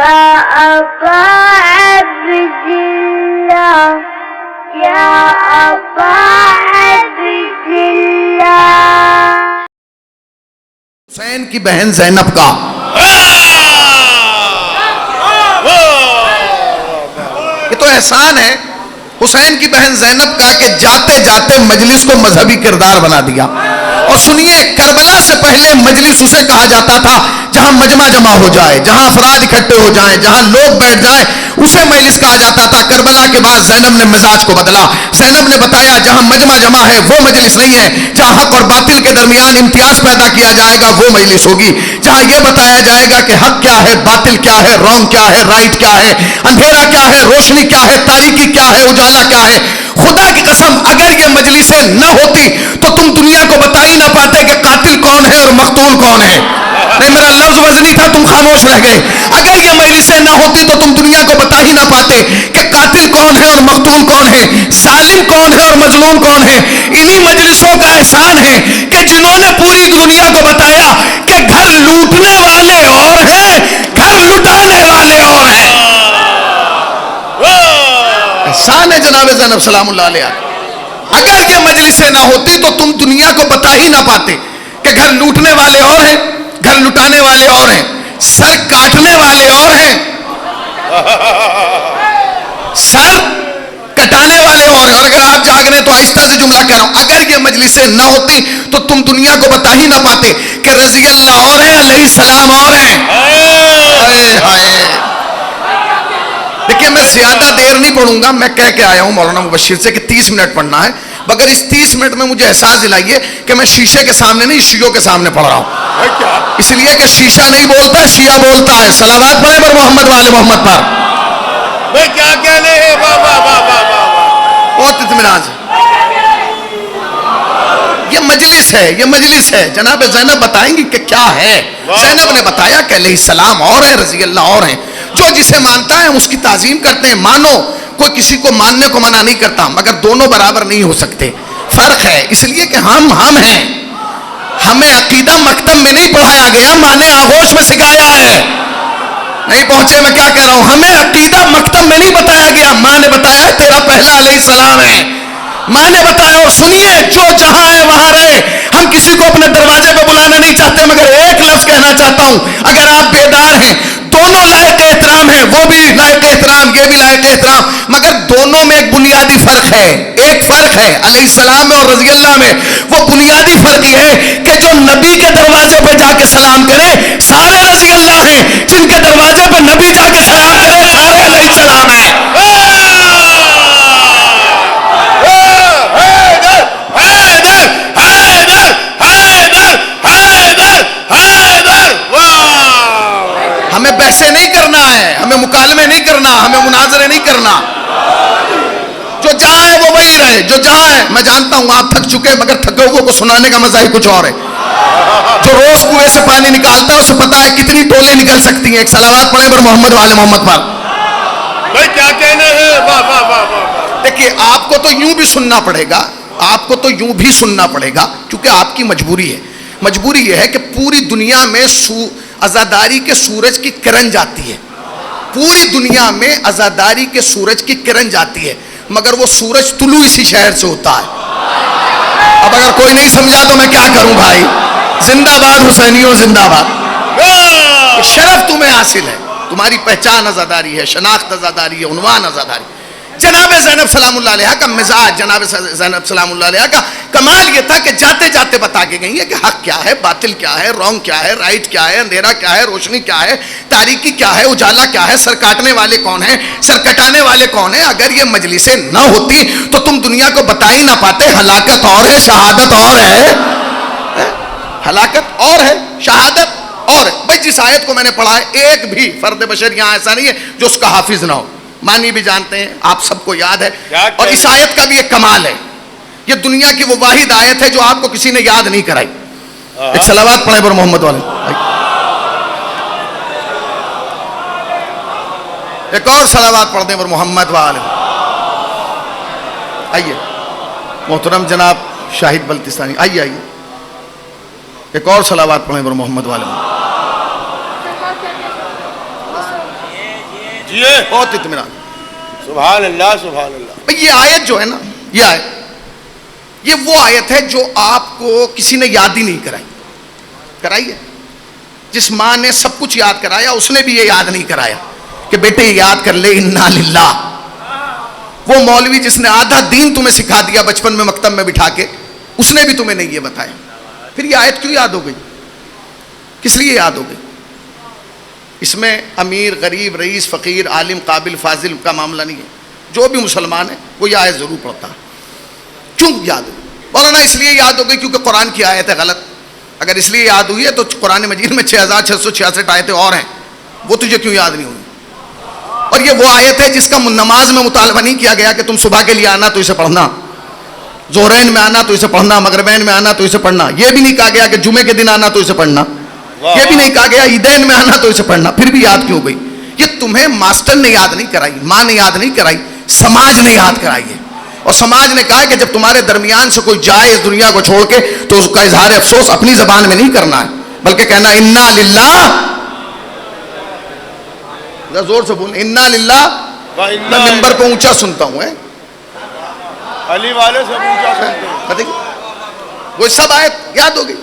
أبا عبد الله يا أبا عبد الله. حسین کی بہن زینب کا یہ تو احسان ہے حسین کی بہن زینب کا کہ جاتے جاتے مجلس کو مذہبی کردار بنا دیا. اور سنیے، کربلا سے پہلے مجلس اسے کہا جاتا تھا جہاں مجمع جمع ہو جائے، جہاں افراد اکٹھے ہو جائیں، جہاں لوگ بیٹھ جائیں، اسے مجلس کہا جاتا تھا. کربلا کے بعد زینب نے مزاج کو بدلا. زینب نے بتایا جہاں مجمع جمع ہے وہ مجلس نہیں ہے، جہاں حق اور باطل کے درمیان امتیاز پیدا کیا جائے گا وہ مجلس ہوگی، جہاں یہ بتایا جائے گا کہ حق کیا ہے، باطل کیا ہے، رانگ کیا ہے، رائٹ کیا ہے، اندھیرا کیا ہے، روشنی کیا ہے، تاریکی کیا ہے، اجالا کیا ہے. خدا کی قسم اگر یہ مجلسیں نہ ہوتی تو تم دنیا کو بتا ہی نہ پاتے کہ قاتل کون ہے اور مقتول کون ہے. نہیں، میرا لفظ وزنی تھا، تم خاموش رہ گئے. اگر یہ مجلسیں نہ ہوتی تو تم دنیا کو بتا ہی نہ پاتے کہ قاتل کون ہے اور مقتول کون ہے، ظالم کون ہے اور مظلوم کون ہے. انہی مجلسوں کا احسان ہے کہ جنہوں نے پوری دنیا کو بتایا کہ گھر لوٹنے والے اور ہیں، گھر لٹانے والے اور ہیں. احسان ہے جناب زینب سلام اللہ علیہ. اگر یہ مجلسیں نہ ہوتی تو تم دنیا کو بتا ہی نہ پاتے کہ گھر لوٹنے والے اور ہیں، گھر لٹانے والے اور ہیں، سر کاٹنے والے اور ہیں، سر کٹانے والے اور ہیں. اور اگر آپ جاگ رہے ہیں تو آہستہ سے جملہ کہہ رہا ہوں، اگر یہ مجلسیں نہ ہوتی تو تم دنیا کو بتا ہی نہ پاتے کہ رضی اللہ اور ہیں، علیہ السلام اور ہیں. دیکھیں میں زیادہ دیر نہیں پڑھوں گا، میں کہہ کے آیا ہوں مولانا مبشر سے کہ 30 منٹ پڑھنا ہے، مگر اس 30 منٹ میں مجھے احساس دلائیے کہ میں شیشے کے سامنے نہیں، شیعوں کے سامنے پڑھ رہا ہوں. اس لیے کہ شیشہ نہیں بولتا، شیعہ بولتا ہے. صلوات پڑھیں پر محمد والے محمد پر. بھئی کیا کہنے ہیں، بہت اطمینان سے. یہ مجلس ہے، یہ مجلس ہے. جناب زینب بتائیں گی کہ کیا ہے. زینب نے بتایا کہ علیہ السلام اور ہیں، رضی اللہ اور ہیں. جو جسے مانتا ہے ہم اس کی تعظیم کرتے ہیں. مانو، کوئی کسی کو ماننے کو منع نہیں کرتا، مگر دونوں برابر نہیں ہو سکتے. فرق ہے، اس لیے کہ ہم ہیں. ہمیں عقیدہ مکتب میں نہیں پڑھایا گیا، ماں نے آغوش میں سکھایا ہے. نہیں پہنچے میں کیا کہہ رہا ہوں. ہمیں عقیدہ مکتب میں نہیں بتایا گیا، ماں نے بتایا تیرا پہلا علیہ السلام ہے. ماں نے بتایا. اور سنیے، جو جہاں ہے وہاں رہے. ہم کسی کو اپنے دروازے پہ بلانا نہیں چاہتے، مگر ایک لفظ کہنا چاہتا ہوں، اگر آپ بیدار ہیں، دونوں لائق احترام ہیں، وہ بھی لائق احترام، یہ بھی لائق احترام، مگر دونوں میں ایک بنیادی فرق ہے. ایک فرق ہے علیہ السلام میں اور رضی اللہ میں. وہ بنیادی فرق یہ ہے کہ جو نبی کے دروازے پہ جا کے سلام کرے سارے رضی اللہ ہیں، جن کے دروازے پہ نبی جا کے سلام کرے سارے علیہ السلام ہیں. ہمیں بحثیں نہیں کرنا ہے، ہمیں مکالمے نہیں کرنا، ہمیں مناظرے نہیں کرنا. جو جہاں ہے وہ وہی رہے، جو جہاں ہے. میں جانتا ہوں آپ تھک چکے، مگر تھکے ہوئے کو سنانے کا مزہ ہی کچھ اور ہے. جو روز کنویں سے پانی نکالتا ہے اسے پتا ہے کتنی ٹولیں نکل سکتی ہیں. ایک صلوات پڑھیں پر محمد والے محمد پر. بھئی کیا کہنے ہیں. دیکھیے آپ کو تو یوں بھی سننا پڑے گا، آپ کو تو یوں بھی سننا پڑے گا، کیونکہ آپ کی مجبوری ہے. مجبوری یہ ہے کہ پوری دنیا میں عزاداری کے سورج کی کرن جاتی ہے. پوری دنیا میں عزاداری کے سورج کی کرن جاتی ہے، مگر وہ سورج طلوع اسی شہر سے ہوتا ہے. اب اگر کوئی نہیں سمجھا تو میں کیا کروں بھائی. زندہ باد حسینیوں، زندہ باد. شرف تمہیں حاصل ہے، تمہاری پہچان عزاداری ہے، شناخت عزاداری ہے، عنوان عزاداری. جناب زینب سلام اللہ علیہ کا مزاج، جناب زینب سلام اللہ علیہ کا کمال یہ تھا کہ جاتے جاتے بتا کے گئی ہے کہ حق کیا ہے، باطل کیا ہے، رانگ کیا ہے، رائٹ کیا ہے، اندھیرا کیا ہے، روشنی کیا ہے، تاریکی کیا ہے، اجالا کیا ہے، سر کاٹنے والے کون ہیں، سر کٹانے والے کون ہیں. اگر یہ مجلسیں نہ ہوتی تو تم دنیا کو بتا ہی نہ پاتے. ہلاکت اور ہے، شہادت اور ہے. ہلاکت اور ہے، شہادت اور ہے. بھائی جس آیت کو میں نے پڑھا ہے، ایک بھی فرد بشر یہاں ایسا نہیں ہے جو اس کا حافظ نہ ہو. معنی بھی جانتے ہیں، آپ سب کو یاد ہے. اور اس آیت کا بھی ایک کمال ہے، یہ دنیا کی وہ واحد آیت ہے جو آپ کو کسی نے یاد نہیں کرائی. ایک صلوات پڑھیں پر محمد والے. ایک اور صلوات پڑھ دیں پر محمد والے. آئیے محترم جناب شاہد بلتستانی، آئیے آئیے. ایک اور صلوات پڑھیں پر محمد والے. جی بہت اطمینان. سبحان اللہ سبحان اللہ. بھئی یہ آیت جو ہے نا، یہ آیت، یہ وہ آیت ہے جو آپ کو کسی نے یاد ہی نہیں کرائی ہے. جس ماں نے سب کچھ یاد کرایا اس نے بھی یہ یاد نہیں کرایا کہ بیٹے یاد کر لے انا للہ. وہ مولوی جس نے آدھا دین تمہیں سکھا دیا بچپن میں مکتب میں بٹھا کے، اس نے بھی تمہیں نہیں یہ بتایا. پھر یہ آیت کیوں یاد ہو گئی؟ کس لیے یاد ہو گئی؟ اس میں امیر غریب رئیس فقیر عالم قابل فاضل کا معاملہ نہیں ہے. جو بھی مسلمان ہے وہ یہ آیت ضرور پڑھتا ہے. کیوں یاد ہو؟ مولانا اس لیے یاد ہو گئی کیونکہ قرآن کی آیت ہے غلط. اگر اس لیے یاد ہوئی ہے تو قرآن مجید میں 6666 آیتیں اور ہیں، وہ تجھے کیوں یاد نہیں ہوئی؟ اور یہ وہ آیت ہے جس کا نماز میں مطالبہ نہیں کیا گیا کہ تم صبح کے لیے آنا تو اسے پڑھنا، ظہرین میں آنا تو اسے پڑھنا، مغربین میں آنا تو اسے پڑھنا. یہ بھی نہیں کہا گیا کہ جمعے کے دن آنا تو اسے پڑھنا. یہ بھی نہیں کہا گیا عیدین میں آنا تو اسے پڑھنا. پھر بھی یاد کیوں گئی؟ یہ تمہیں ماسٹر نے یاد نہیں کرائی، ماں نے یاد نہیں کرائی، سماج نے یاد کرائی ہے. اور سماج نے کہا کہ جب تمہارے درمیان سے کوئی جائے اس دنیا کو چھوڑ کے تو اس کا اظہار افسوس اپنی زبان میں نہیں کرنا ہے، بلکہ کہنا انا للہ. زور سے بول انا للہ. میں ممبر پہ اونچا سنتا ہوں، علی والے سے اونچا سنتے ہیں. بتائیے وہ سب آیت یاد ہو گئی،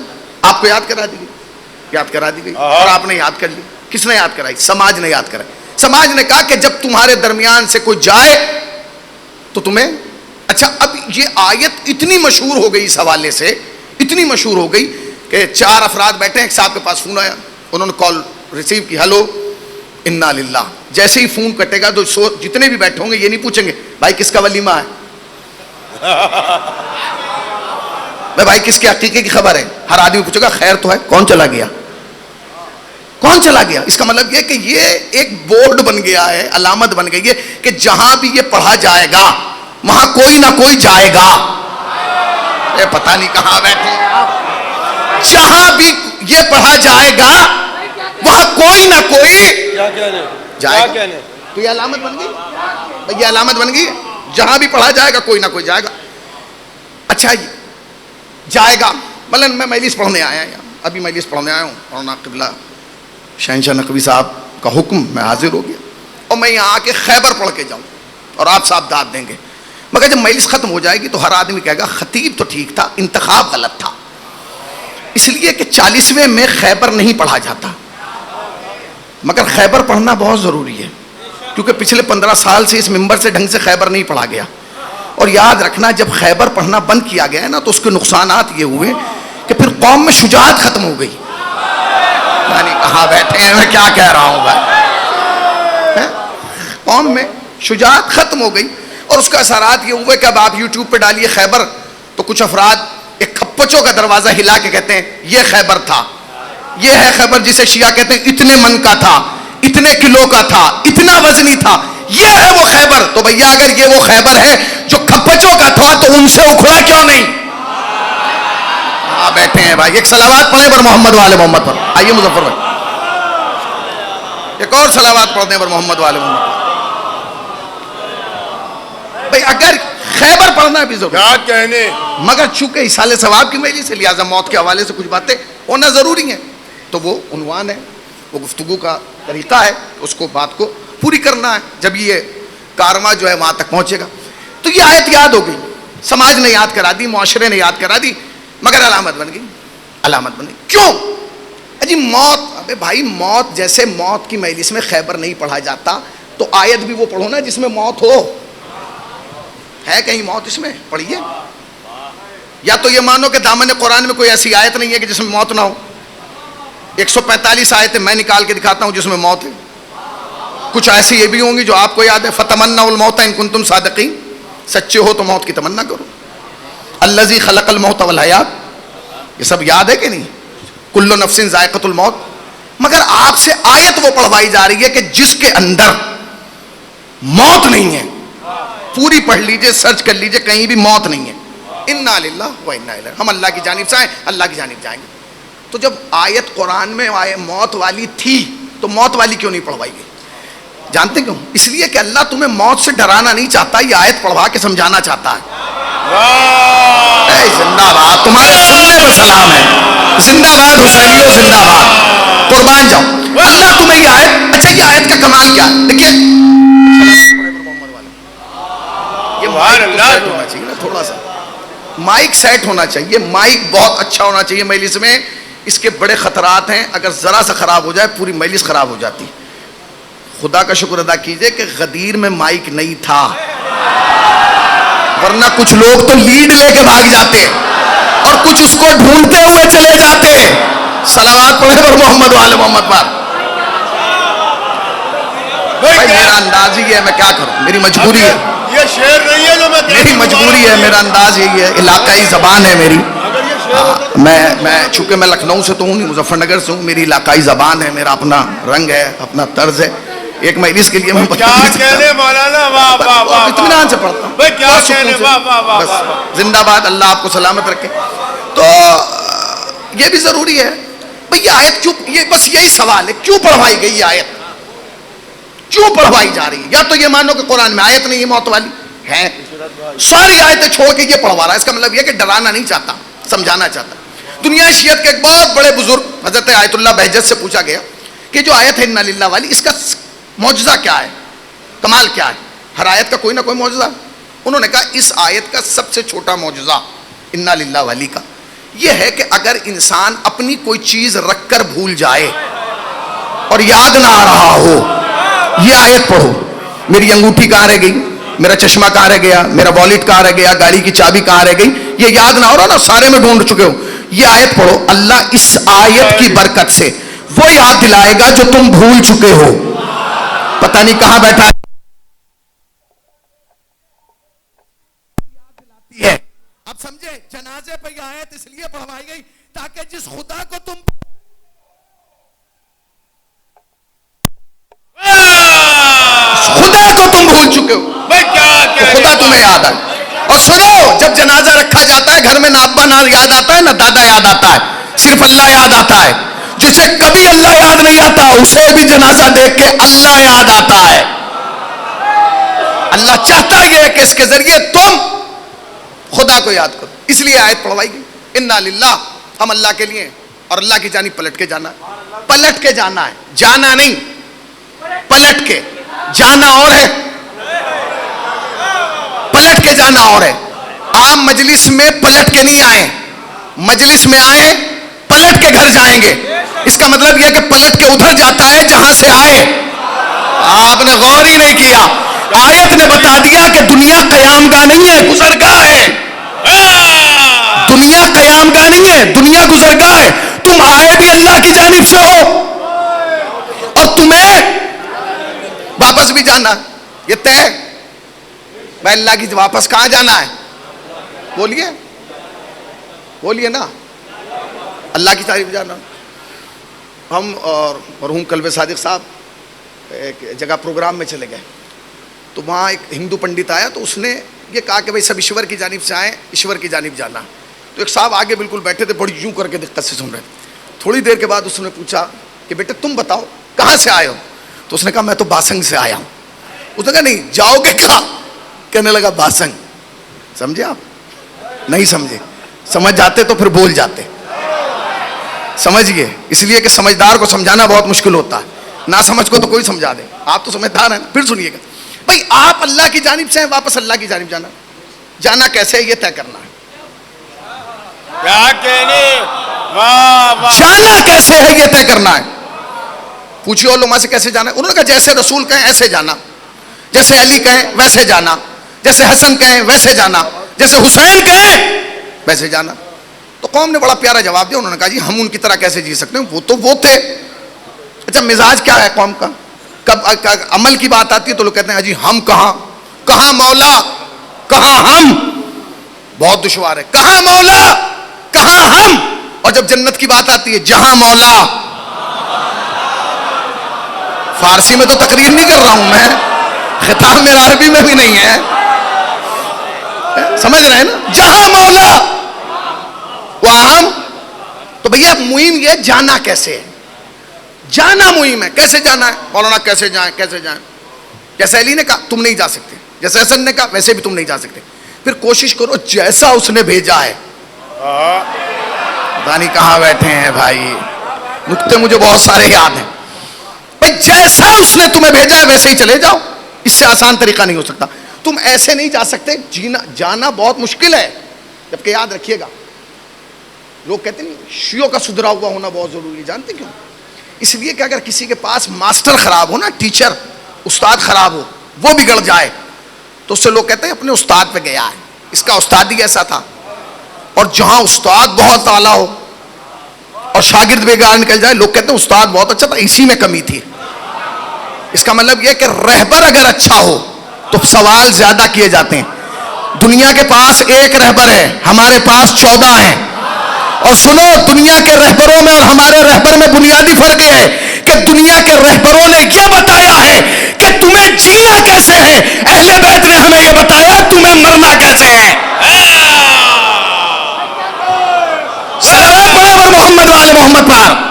آپ کو یاد کرا دی گئی، یاد کرا دی گئی اور آپ نے یاد کر لی. کس نے یاد کرائی؟ سماج نے یاد کرائی. سماج نے کہا کہ جب تمہارے درمیان سے کوئی جائے تو تمہیں. اچھا اب یہ آیت اتنی مشہور ہو گئی اس حوالے سے، اتنی مشہور ہو گئی کہ 4 افراد بیٹھے ہیں، ایک صاحب کے پاس فون آیا، انہوں نے کال ریسیو کی، ہلو انا للہ. جیسے ہی فون کٹے گا تو جتنے بھی بیٹھے ہوں گے یہ نہیں پوچھیں گے بھائی کس کا ولیمہ ہے، بھائی کس کے عقیقے کی خبر ہے. ہر آدمی پوچھے گا خیر تو ہے، کون چلا گیا، کون چلا گیا. اس کا مطلب یہ کہ یہ ایک بورڈ بن گیا ہے، علامت بن گئی ہے کہ جہاں بھی یہ پڑھا جائے گا وہاں کوئی نہ کوئی جائے گا. پتہ نہیں کہاں بیٹھے، جہاں بھی یہ پڑھا جائے گا وہاں کوئی نہ کوئی جائے گا. تو یہ علامت بن گئی، یہ علامت بن گئی. جہاں بھی پڑھا جائے گا کوئی نہ کوئی جائے گا. اچھا جائے گا. مثلاً میں مجلس پڑھنے آیا یہاں، ابھی مجلس پڑھنے آیا ہوں، مولانا قبلہ شہنشاہ نقوی صاحب کا حکم میں حاضر ہو گیا اور میں یہاں آ کے خیبر پڑھ کے جاؤں اور آپ صاحب داد دیں گے. مگر جب مجلس ختم ہو جائے گی تو ہر آدمی کہے گا خطیب تو ٹھیک تھا، انتخاب غلط تھا. اس لیے کہ 40ویں میں خیبر نہیں پڑھا جاتا، مگر خیبر پڑھنا بہت ضروری ہے کیونکہ پچھلے 15 سال سے اس ممبر سے ڈھنگ سے خیبر نہیں پڑھا گیا. اور یاد رکھنا جب خیبر پڑھنا بند کیا گیا ہے نا تو اس کے نقصانات یہ ہوئے کہ پھر قوم میں شجاعت ختم ہو گئی. یعنی کہاں بیٹھے ہیں، میں کیا کہہ رہا ہوں بھائی، قوم میں شجاعت ختم ہو گئی. اور اس کا اثرات یہ ہوئے کہ اب آپ یوٹیوب پہ ڈالیے خیبر تو کچھ افراد ایک کھپچوں کا دروازہ ہلا کے کہتے ہیں یہ خیبر تھا، یہ ہے خیبر جسے شیعہ کہتے ہیں اتنے من کا تھا، اتنے کلو کا تھا، اتنا وزنی تھا، یہ ہے وہ خیبر. تو بھیا اگر یہ وہ خیبر ہے جو کھپچوں کا تھا تو ان سے اکھڑا کیوں نہیں؟ بیٹھے ہیں بھائی. ایک صلوات پڑھیں پر محمد والے محمد پر. آئیے مظفر بھائی ایک اور صلوات پڑھنے پر محمد والے محمد پر. بھائی اگر خیبر پڑھنا بھی ضروری کیا کہنے، مگر چونکہ اصال ثواب کی مجلس سے لہٰذا موت کے حوالے سے کچھ باتیں ہونا ضروری ہیں تو وہ عنوان ہے، وہ گفتگو کا طریقہ ہے، اس کو بات کو پوری کرنا ہے جب یہ کارواں جو ہے وہاں تک پہنچے گا. تو یہ آیت یاد ہو گئی، سماج نے یاد کرا دی، معاشرے نے یاد کرا دی، مگر علامت بن گئی. علامت بن گئی کیوں؟ جی موت، ابے بھائی موت، جیسے موت کی مجلس میں خیبر نہیں پڑھا جاتا تو آیت بھی وہ پڑھو نا جس میں موت ہو. ہے کہیں موت اس میں؟ پڑھیے. یا تو یہ مانو کہ دامن قرآن میں کوئی ایسی آیت نہیں ہے کہ جس میں موت نہ ہو. 145 آیتیں میں نکال کے دکھاتا ہوں جس میں موت ہے. کچھ ایسی یہ بھی ہوں گی جو آپ کو یاد ہے، فتمنوا الموت ان کنتم صادقین، سچے ہو تو موت کی تمنا کرو. الذی خلق الموت والحیات، یہ سب یاد ہے کہ نہیں؟ کل نفس ذائقۃ الموت. مگر آپ سے آیت وہ پڑھوائی جا رہی ہے کہ جس کے اندر موت نہیں ہے. پوری پڑھ لیجئے، سرچ کر لیجئے، کہیں بھی موت نہیں ہے. انا للہ و انا الیہ، ہم اللہ کی جانب سے آئے، اللہ کی جانب جائیں گے. تو جب آیت قرآن میں موت والی تھی تو موت والی کیوں نہیں پڑھوائی گئی؟ جانتے کیوں؟ اس لیے کہ اللہ تمہیں موت سے ڈرانا نہیں چاہتا، یہ آیت پڑھوا کے سمجھانا چاہتا ہے. زندہ باد، تمہارے سننے پر سلام ہے. زندہ باد حسینیوں، زندہ باد، قربان جاؤ. اللہ تمہیں یہ آیت، اچھا یہ آیت کا کمال کیا ہے؟ دیکھیے سیٹ ہونا چاہیے نا تھوڑا سا, مائک سیٹ ہونا چاہیے, مائک بہت اچھا ہونا چاہیے مجلس میں. اس کے بڑے خطرات ہیں, اگر ذرا سا خراب ہو جائے پوری مجلس خراب ہو جاتی. خدا کا شکر ادا کیجئے کہ غدیر میں مائک نہیں تھا, ورنہ کچھ لوگ تو لیڈ لے کے بھاگ جاتے اور کچھ اس کو ڈھونڈتے ہوئے چلے جاتے. صلوات پڑھے اور محمد وآل محمد پر. بھائی میرا انداز ہی ہے, میں کیا کروں, میری مجبوری ہے, یہ شعر نہیں ہے جو میری مجبوری ہے, میرا انداز یہی ہے, علاقائی زبان ہے میری. میں چونکہ میں لکھنؤ سے تو ہوں نہیں, مظفر نگر سے ہوں, میری علاقائی زبان ہے, میرا اپنا رنگ ہے, اپنا طرز ہے. ایک مجلس کے لیے میں اطمینان سے پڑھتا ہوں, بس زندہ باد, اللہ آپ کو سلامت رکھے. تو یہ بھی ضروری ہے بھئی, یہ آیت کیوں, یہ بس یہی سوال ہے, کیوں پڑھوائی گئی یہ آیت, کیوں پڑھوائی جا رہی ہے؟ یا تو یہ مانو کہ قرآن میں آیت نہیں ہے موت والی, ہے ساری آیتیں چھوڑ کے یہ پڑھوا رہا ہے, اس کا مطلب یہ کہ ڈرانا نہیں چاہتا, سمجھانا چاہتا. دنیا شیعت کے ایک بہت بڑے بزرگ حضرت آیت اللہ بہجت سے پوچھا گیا کہ جو آیت ہے انا للہ والی, اس کا معجزہ کیا ہے, کمال کیا ہے؟ ہر آیت کا کوئی نہ کوئی معجزہ. انہوں نے کہا اس آیت کا سب سے چھوٹا معجزہ انا للہ والی کا یہ ہے کہ اگر انسان اپنی کوئی چیز رکھ کر بھول جائے اور یاد نہ آ رہا ہو, یہ آیت پڑھو, میری انگوٹھی کہاں رہ گئی, میرا چشمہ کہاں رہ گیا, میرا والیٹ کہاں رہ گیا, گاڑی کی چابی کہاں رہ گئی, یہ یاد نہ ہو رہا نا, سارے میں ڈھونڈ چکے ہو, یہ آیت پڑھو, اللہ اس آیت کی برکت سے وہ یاد دلائے گا جو تم بھول چکے ہو. پتہ نہیں کہاں بیٹھا ہے. اب سمجھے, جنازے پہ یہ آیت اس لیے پڑھوائی گئی تاکہ جس خدا کو تم بھول چکے ہو خدا تمہیں یاد آئے. اور سنو, جب جنازہ رکھا جاتا ہے گھر میں نہ ابا نہ یاد آتا ہے نہ دادا یاد آتا ہے, صرف اللہ یاد آتا ہے. جسے کبھی اللہ یاد نہیں آتا اسے بھی جنازہ دیکھ کے اللہ یاد آتا ہے. اللہ چاہتا یہ ہے کہ اس کے ذریعے تم خدا کو یاد کرو, اس لیے آیت پڑھوائی گئی انا للہ, ہم اللہ کے لیے اور اللہ کی جانب پلٹ کے جانا ہے. پلٹ کے جانا ہے, جانا نہیں, پلٹ کے جانا اور ہے, پلٹ کے جانا اور ہے. آپ مجلس میں پلٹ کے نہیں آئے, مجلس میں آئے پلٹ کے گھر جائیں گے. اس کا مطلب یہ کہ پلٹ کے ادھر جاتا ہے جہاں سے آئے. آپ نے غور ہی نہیں کیا, آیت نے بتا دیا کہ دنیا قیام گاہ نہیں ہے, گزرگاہ ہے. دنیا قیام گاہ نہیں ہے, دنیا گزرگاہ ہے. تم آئے بھی اللہ کی جانب سے ہو اور تمہیں واپس بھی جانا, یہ طے. میں اللہ کی واپس کہاں جانا ہے, بولیے بولیے نا, اللہ کی تعریف جانا. ہم اور مرحوم کلب صادق صاحب ایک جگہ پروگرام میں چلے گئے, تو وہاں ایک ہندو پنڈت آیا, تو اس نے یہ کہا کہ بھائی سب ایشور کی جانب سے آئیں, ایشور کی جانب جانا. تو ایک صاحب آگے بالکل بیٹھے تھے, بڑی یوں کر کے دقت سے سن رہے تھے. تھوڑی دیر کے بعد اس نے پوچھا کہ بیٹے تم بتاؤ کہاں سے آئے ہو. تو اس نے کہا میں تو باسنگ سے آیا ہوں. اس نے کہا نہیں جاؤ گے کہاں, کہنے لگا باسنگ. سمجھے آپ, نہیں سمجھے, سمجھ جاتے تو پھر بول جاتے, سمجھئے. اس لیے کہ سمجھدار کو سمجھانا بہت مشکل ہوتا ہے, نہ سمجھ کو تو کوئی سمجھا دے. آپ تو سمجھدار ہیں. پھر سنیے گا بھائی, آپ اللہ کی جانب سے ہیں, واپس اللہ کی جانب جانا, جانا کیسے ہے یہ طے کرنا ہے. کیا کہنے, جانا کیسے ہے یہ طے کرنا ہے. پوچھیے علماء سے کیسے جانا ہے. انہوں نے کہا جیسے رسول کہیں ایسے جانا, جیسے علی کہیں ویسے جانا, جیسے حسن کہیں ویسے جانا, جیسے حسین کہیں ویسے جانا. تو قوم نے بڑا پیارا جواب دیا. انہوں نے کہا جی ہم ان کی طرح کیسے جی سکتے ہیں, وہ تو وہ تھے. اچھا مزاج کیا ہے قوم کا, کب عمل کی بات آتی ہے تو لوگ کہتے ہیں جی ہم کہاں, کہاں مولا, کہاں ہم. بہت دشوار ہے, کہاں مولا کہاں ہم. اور جب جنت کی بات آتی ہے جہاں مولا. فارسی میں تو تقریر نہیں کر رہا ہوں میں, خطاب میرا عربی میں بھی نہیں ہے, سمجھ رہے ہیں نا. جہاں مولا وہاں ہم. تو بھیا مہم یہ جانا کیسے ہے, جانا مہم ہے. کیسے جانا ہے مولانا, کیسے جائیں کیسے جائیں. جیسے علی نے کہا تم نہیں جا سکتے, جیسے حسن نے کہا ویسے بھی تم نہیں جا سکتے. پھر کوشش کرو جیسا اس نے بھیجا ہے. پتہ نہیں کہاں بیٹھے ہیں بھائی, نکتے مجھے بہت سارے یاد ہیں. بھائی جیسا اس نے تمہیں بھیجا ہے ویسے ہی چلے جاؤ, اس سے آسان طریقہ نہیں ہو سکتا. تم ایسے نہیں جا سکتے, جانا بہت مشکل ہے. جبکہ یاد رکھیے گا, لوگ کہتے ہیں شیعوں کا سدھرا ہوا ہونا بہت ضروری. جانتے کیوں؟ اس لیے کہ اگر کسی کے پاس ماسٹر خراب ہو نا, ٹیچر استاد خراب ہو, وہ بگڑ جائے تو اس سے لوگ کہتے ہیں اپنے استاد پہ گیا ہے, اس کا استاد ہی ایسا تھا. اور جہاں استاد بہت اعلیٰ ہو اور شاگرد بیکار نکل جائے, لوگ کہتے ہیں استاد بہت اچھا تھا, اسی میں کمی تھی. اس کا مطلب یہ کہ رہبر اگر اچھا ہو تو سوال زیادہ کیے جاتے ہیں. دنیا کے پاس ایک رہبر ہے, ہمارے پاس 14 ہیں. اور سنو, دنیا کے رہبروں میں اور ہمارے رہبر میں بنیادی فرق یہ ہے کہ دنیا کے رہبروں نے یہ بتایا ہے کہ تمہیں جینا کیسے ہے, اہل بیت نے ہمیں یہ بتایا تمہیں مرنا کیسے ہے. صلوات پڑھو محمد والے محمد پر.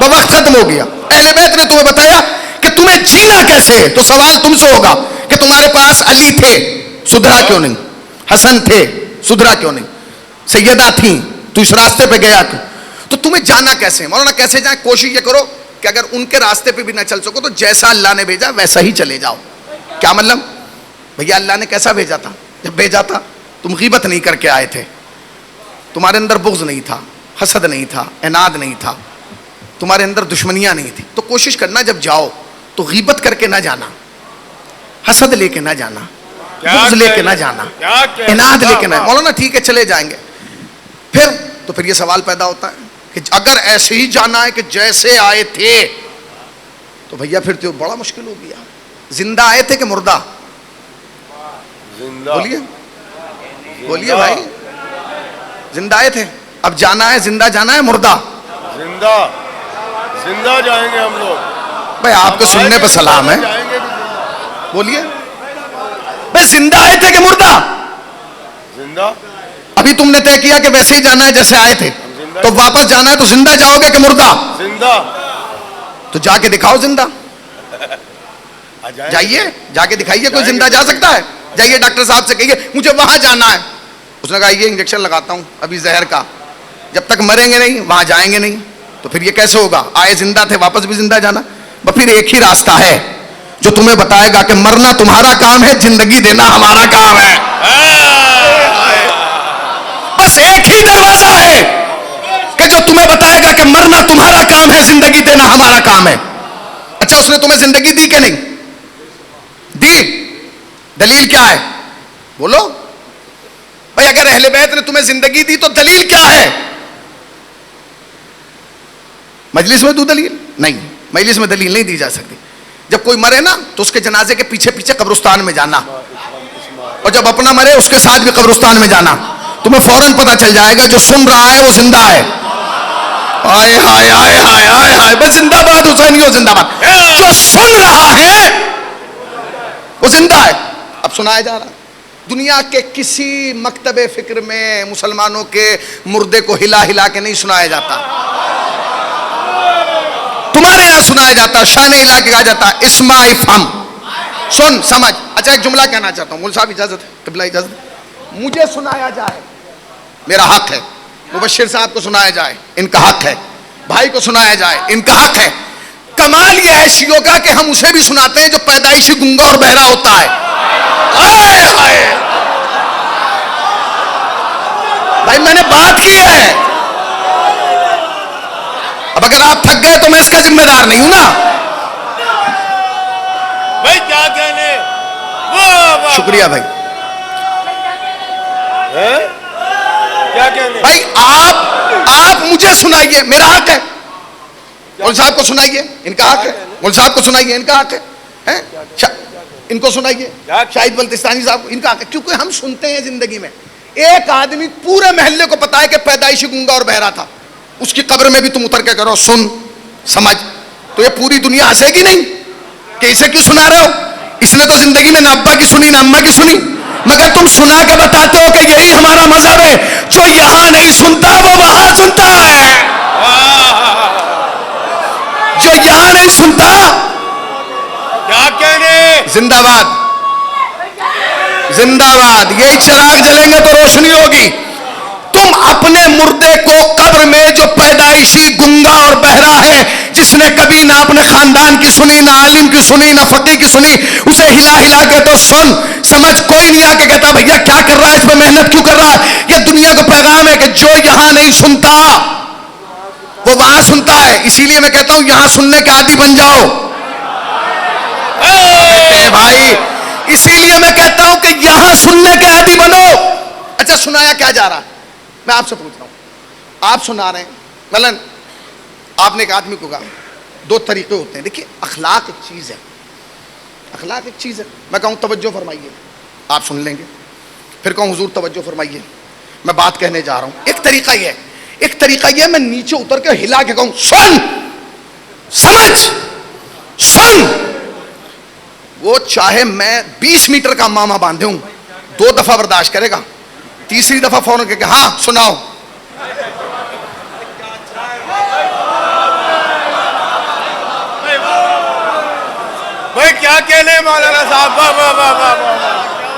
وقت ختم ہو گیا. اہل بیت نے تمہیں بتایا کہ تمہیں جینا کیسے ہے, تو سوال تم سے ہوگا کہ تمہارے پاس علی تھے, سدھرا کیوں نہیں؟ حسن تھے, سدھرا کیوں نہیں؟ سیدہ تھیں, تو اس راستے پہ گیا کیوں؟ تو تمہیں جانا کیسے ہے؟ مولانا کیسے جائیں؟ کوشش یہ کرو کہ اگر ان کے راستے پہ بھی نہ چل سکو تو جیسا اللہ نے بھیجا ویسا ہی چلے جاؤ. کیا مطلب؟ بھیا اللہ نے کیسا بھیجا تھا؟ جب بھیجا تھا تم غیبت نہیں کر کے آئے تھے, تمہارے اندر بغض نہیں تھا, حسد نہیں تھا, عناد نہیں تھا, تمہارے اندر دشمنیاں نہیں تھی. تو کوشش کرنا جب جاؤ تو غیبت کر کے نہ جانا, حسد لے کے نہ جانا, بغض لے کے نہ جانا, عناد لے کے نہ. مولانا ٹھیک ہے چلے جائیں گے. پھر یہ سوال پیدا ہوتا ہے کہ اگر ایسے ہی جانا ہے کہ جیسے آئے تھے تو بھیا پھر تو بڑا مشکل ہو گیا. زندہ آئے تھے کہ مردہ؟ بولیے بولیے بھائی, زندہ آئے تھے. اب جانا ہے, زندہ جانا ہے مردہ؟ زندہ زندہ جائیں گے ہم لوگ. بھائی آپ کو سننے پہ سلام ہے, بولیے بھائی زندہ آئے تھے کہ مردہ؟ زندہ. ابھی تم نے طے کیا کہ ویسے ہی جانا ہے جیسے آئے تھے, تو واپس جانا ہے تو زندہ جاؤ گے کہ مردہ؟ زندہ. تو جا کے دکھاؤ زندہ. جائیے جا کے دکھائیے. کوئی زندہ جا سکتا ہے؟ جائیے ڈاکٹر صاحب سے کہیے مجھے وہاں جانا ہے. اس نے کہا یہ انجیکشن لگاتا ہوں ابھی زہر کا, جب تک مریں گے نہیں وہاں جائیں گے نہیں. تو پھر یہ کیسے ہوگا؟ آئے زندہ تھے واپس بھی زندہ جانا. پھر ایک ہی راستہ ہے جو تمہیں بتائے گا کہ مرنا تمہارا کام ہے, زندگی دینا ہمارا کام ہے. بس ایک ہی دروازہ ہے کہ جو تمہیں بتائے گا کہ مرنا تمہارا کام ہے, زندگی دینا ہمارا کام ہے. اچھا اس نے تمہیں زندگی دی کہ نہیں دی؟ دلیل کیا ہے بولو بھائی. اگر اہل بیت نے تمہیں زندگی دی تو دلیل کیا ہے؟ مجلس میں دو دلیل؟ نہیں, مجلس میں دلیل نہیں دی جا سکتی. جب کوئی مرے نا تو اس کے جنازے کے پیچھے پیچھے قبرستان میں جانا, اور جب اپنا مرے اس کے ساتھ بھی قبرستان میں جانا. تمہیں فوراً پتہ چل جائے گا جو سن رہا ہے وہ زندہ ہے. آئے ہائے آئے ہائے آئے ہائے, بس زندہ باد حسینیوں زندہ باد. جو سن رہا ہے وہ زندہ ہے. اب سنایا جا رہا, دنیا کے کسی مکتب فکر میں مسلمانوں کے مردے کو ہلا ہلا کے نہیں سنایا جاتا. تمہارے یہاں سنایا جاتا, شان الہ کے کہا جاتا اسمع افہم, سن سمجھ. اچھا ایک جملہ کہنا چاہتا ہوں, مول صاحب اجازت ہے؟ قبلہ اجازت؟ مجھے سنایا جائے میرا حق ہے, مبشر صاحب کو سنایا جائے ان کا حق ہے, بھائی کو سنایا جائے ان کا حق ہے. کمال یہ ہے شیعوں کا کہ ہم اسے بھی سناتے ہیں جو پیدائشی گنگا اور بہرا ہوتا ہے. آئے آئے بھائی میں نے بات کی ہے. اب اگر آپ تھک گئے تو میں اس کا ذمہ دار نہیں ہوں نا. بھائی کیا کہنے. شکریہ بھائی. کیا کہنے بھائی آپ مجھے سنائیے, میرا حق ہے. مول صاحب کو سنائیے ان کا حق ہے, مول صاحب کو سنائیے ان کا حق ہے, ان کو سنائیے شاہد بلتستانی صاحب کو ان کا حق ہے. کیونکہ ہم سنتے ہیں زندگی میں ایک آدمی پورے محلے کو پتا ہے کہ پیدائشی گنگا اور بہرا تھا, اس کی قبر میں بھی تم اتر کے کرو سن سمجھ, تو یہ پوری دنیا ہنسے گی نہیں کہ اسے کیوں سنا رہے ہو؟ اس نے تو زندگی میں نہ ابا کی سنی نہ اماں کی سنی, مگر تم سنا کے بتاتے ہو کہ یہی ہمارا مذہب ہے. جو یہاں نہیں سنتا وہ وہاں سنتا ہے, جو یہاں نہیں سنتا. کیا کہنے. زندہ باد زندہ باد. یہی چراغ جلیں گے تو روشنی ہوگی. تم اپنے مردے کو قبر میں جو پیدائشی گنگا اور بہرا ہے, جس نے کبھی نہ اپنے خاندان کی سنی, نہ عالم کی سنی, نہ فقی کی سنی, اسے ہلا ہلا کے تو سن سمجھ. کوئی نہیں آ کے کہتا بھیا کیا کر رہا ہے, اس پہ محنت کیوں کر رہا ہے. یہ دنیا کا پیغام ہے کہ جو یہاں نہیں سنتا وہ وہاں سنتا ہے. اسی لیے میں کہتا ہوں یہاں سننے کے عادی بن جاؤ بھائی. اسی لیے میں کہتا ہوں کہ یہاں سننے کے عادی بنو. اچھا سنایا کیا جا رہا ہے, میں آپ سے پوچھ رہا ہوں. آپ سنا رہے ہیں مثلا آپ نے ایک آدمی کو کہا, دو طریقے ہوتے ہیں. دیکھیے اخلاق ایک چیز ہے, اخلاق ایک چیز ہے. میں کہوں توجہ فرمائیے, آپ سن لیں گے. پھر کہوں حضور توجہ فرمائیے, میں بات کہنے جا رہا ہوں. ایک طریقہ یہ ہے, ایک طریقہ یہ میں نیچے اتر کے ہلا کے کہوں سن سمجھ سن. وہ چاہے میں 20 میٹر کا ماما باندھے ہوں 2 دفعہ برداشت کرے گا, تیسری دفعہ فوراً کہ ہاں سناؤ. بھائی کیا کہنے مولانا صاحب, واہ واہ واہ واہ.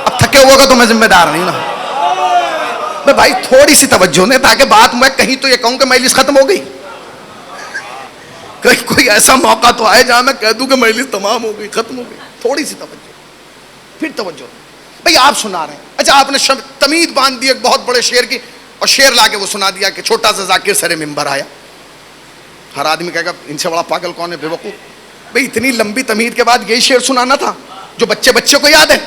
اب تھکے ہوگا تو میں ذمہ دار نہیں نا. میں بھائی تھوڑی سی توجہ نے, تاکہ بات میں کہیں تو یہ کہوں کہ مجلس ختم ہو گئی. کہیں کوئی ایسا موقع تو آئے جہاں میں کہہ دوں کہ مجلس تمام ہو گئی, ختم ہو گئی. تھوڑی سی توجہ, پھر توجہ. بھئی آپ سنا رہے ہیں, اچھا آپ نے تمید باندھ دی ایک بہت بڑے شعر کی, اور شعر لا کے وہ سنا دیا کہ چھوٹا سا ذاکر سر ممبر آیا. ہر آدمی کہے گا ان سے بڑا پاگل کون ہے, بے وقوف. بھئی اتنی لمبی تمہید کے بعد یہی شعر سنانا تھا جو بچے بچے کو یاد ہے.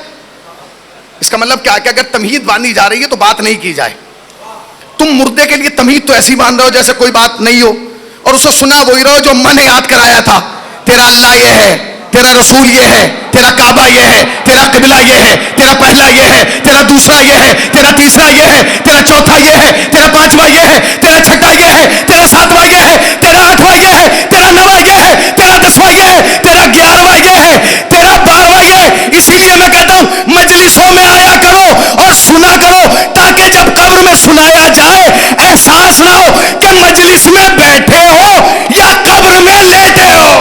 اس کا مطلب کیا کہ اگر تمہید باندھی جا رہی ہے تو بات نہیں کی جائے. تم مردے کے لیے تمہید تو ایسی باندھ رہے ہو جیسے کوئی بات نہیں ہو, اور اسے سنا وہی رہو جو اماں نے یاد کرایا تھا. تیرا اللہ یہ ہے, تیرا رسول یہ ہے, تیرا کعبہ یہ ہے, تیرا قبلہ یہ ہے, تیرا پہلا یہ ہے, تیرا دوسرا یہ ہے, تیرا تیسرا یہ ہے, تیرا چوتھا یہ ہے, تیرا پانچواں یہ ہے, تیرا چھٹا یہ ہے, تیرا ساتواں یہ ہے, تیرا آٹھواں یہ ہے, تیرا نواں یہ ہے, تیرا 10واں یہ ہے, تیرا 11واں یہ ہے, تیرا 12واں یہ ہے. اسی لیے میں کہتا ہوں مجلسوں میں آیا کرو اور سنا کرو, تاکہ جب قبر میں سنایا جائے احساس نہ ہو کہ مجلس میں بیٹھے ہو یا قبر میں لیٹے ہو.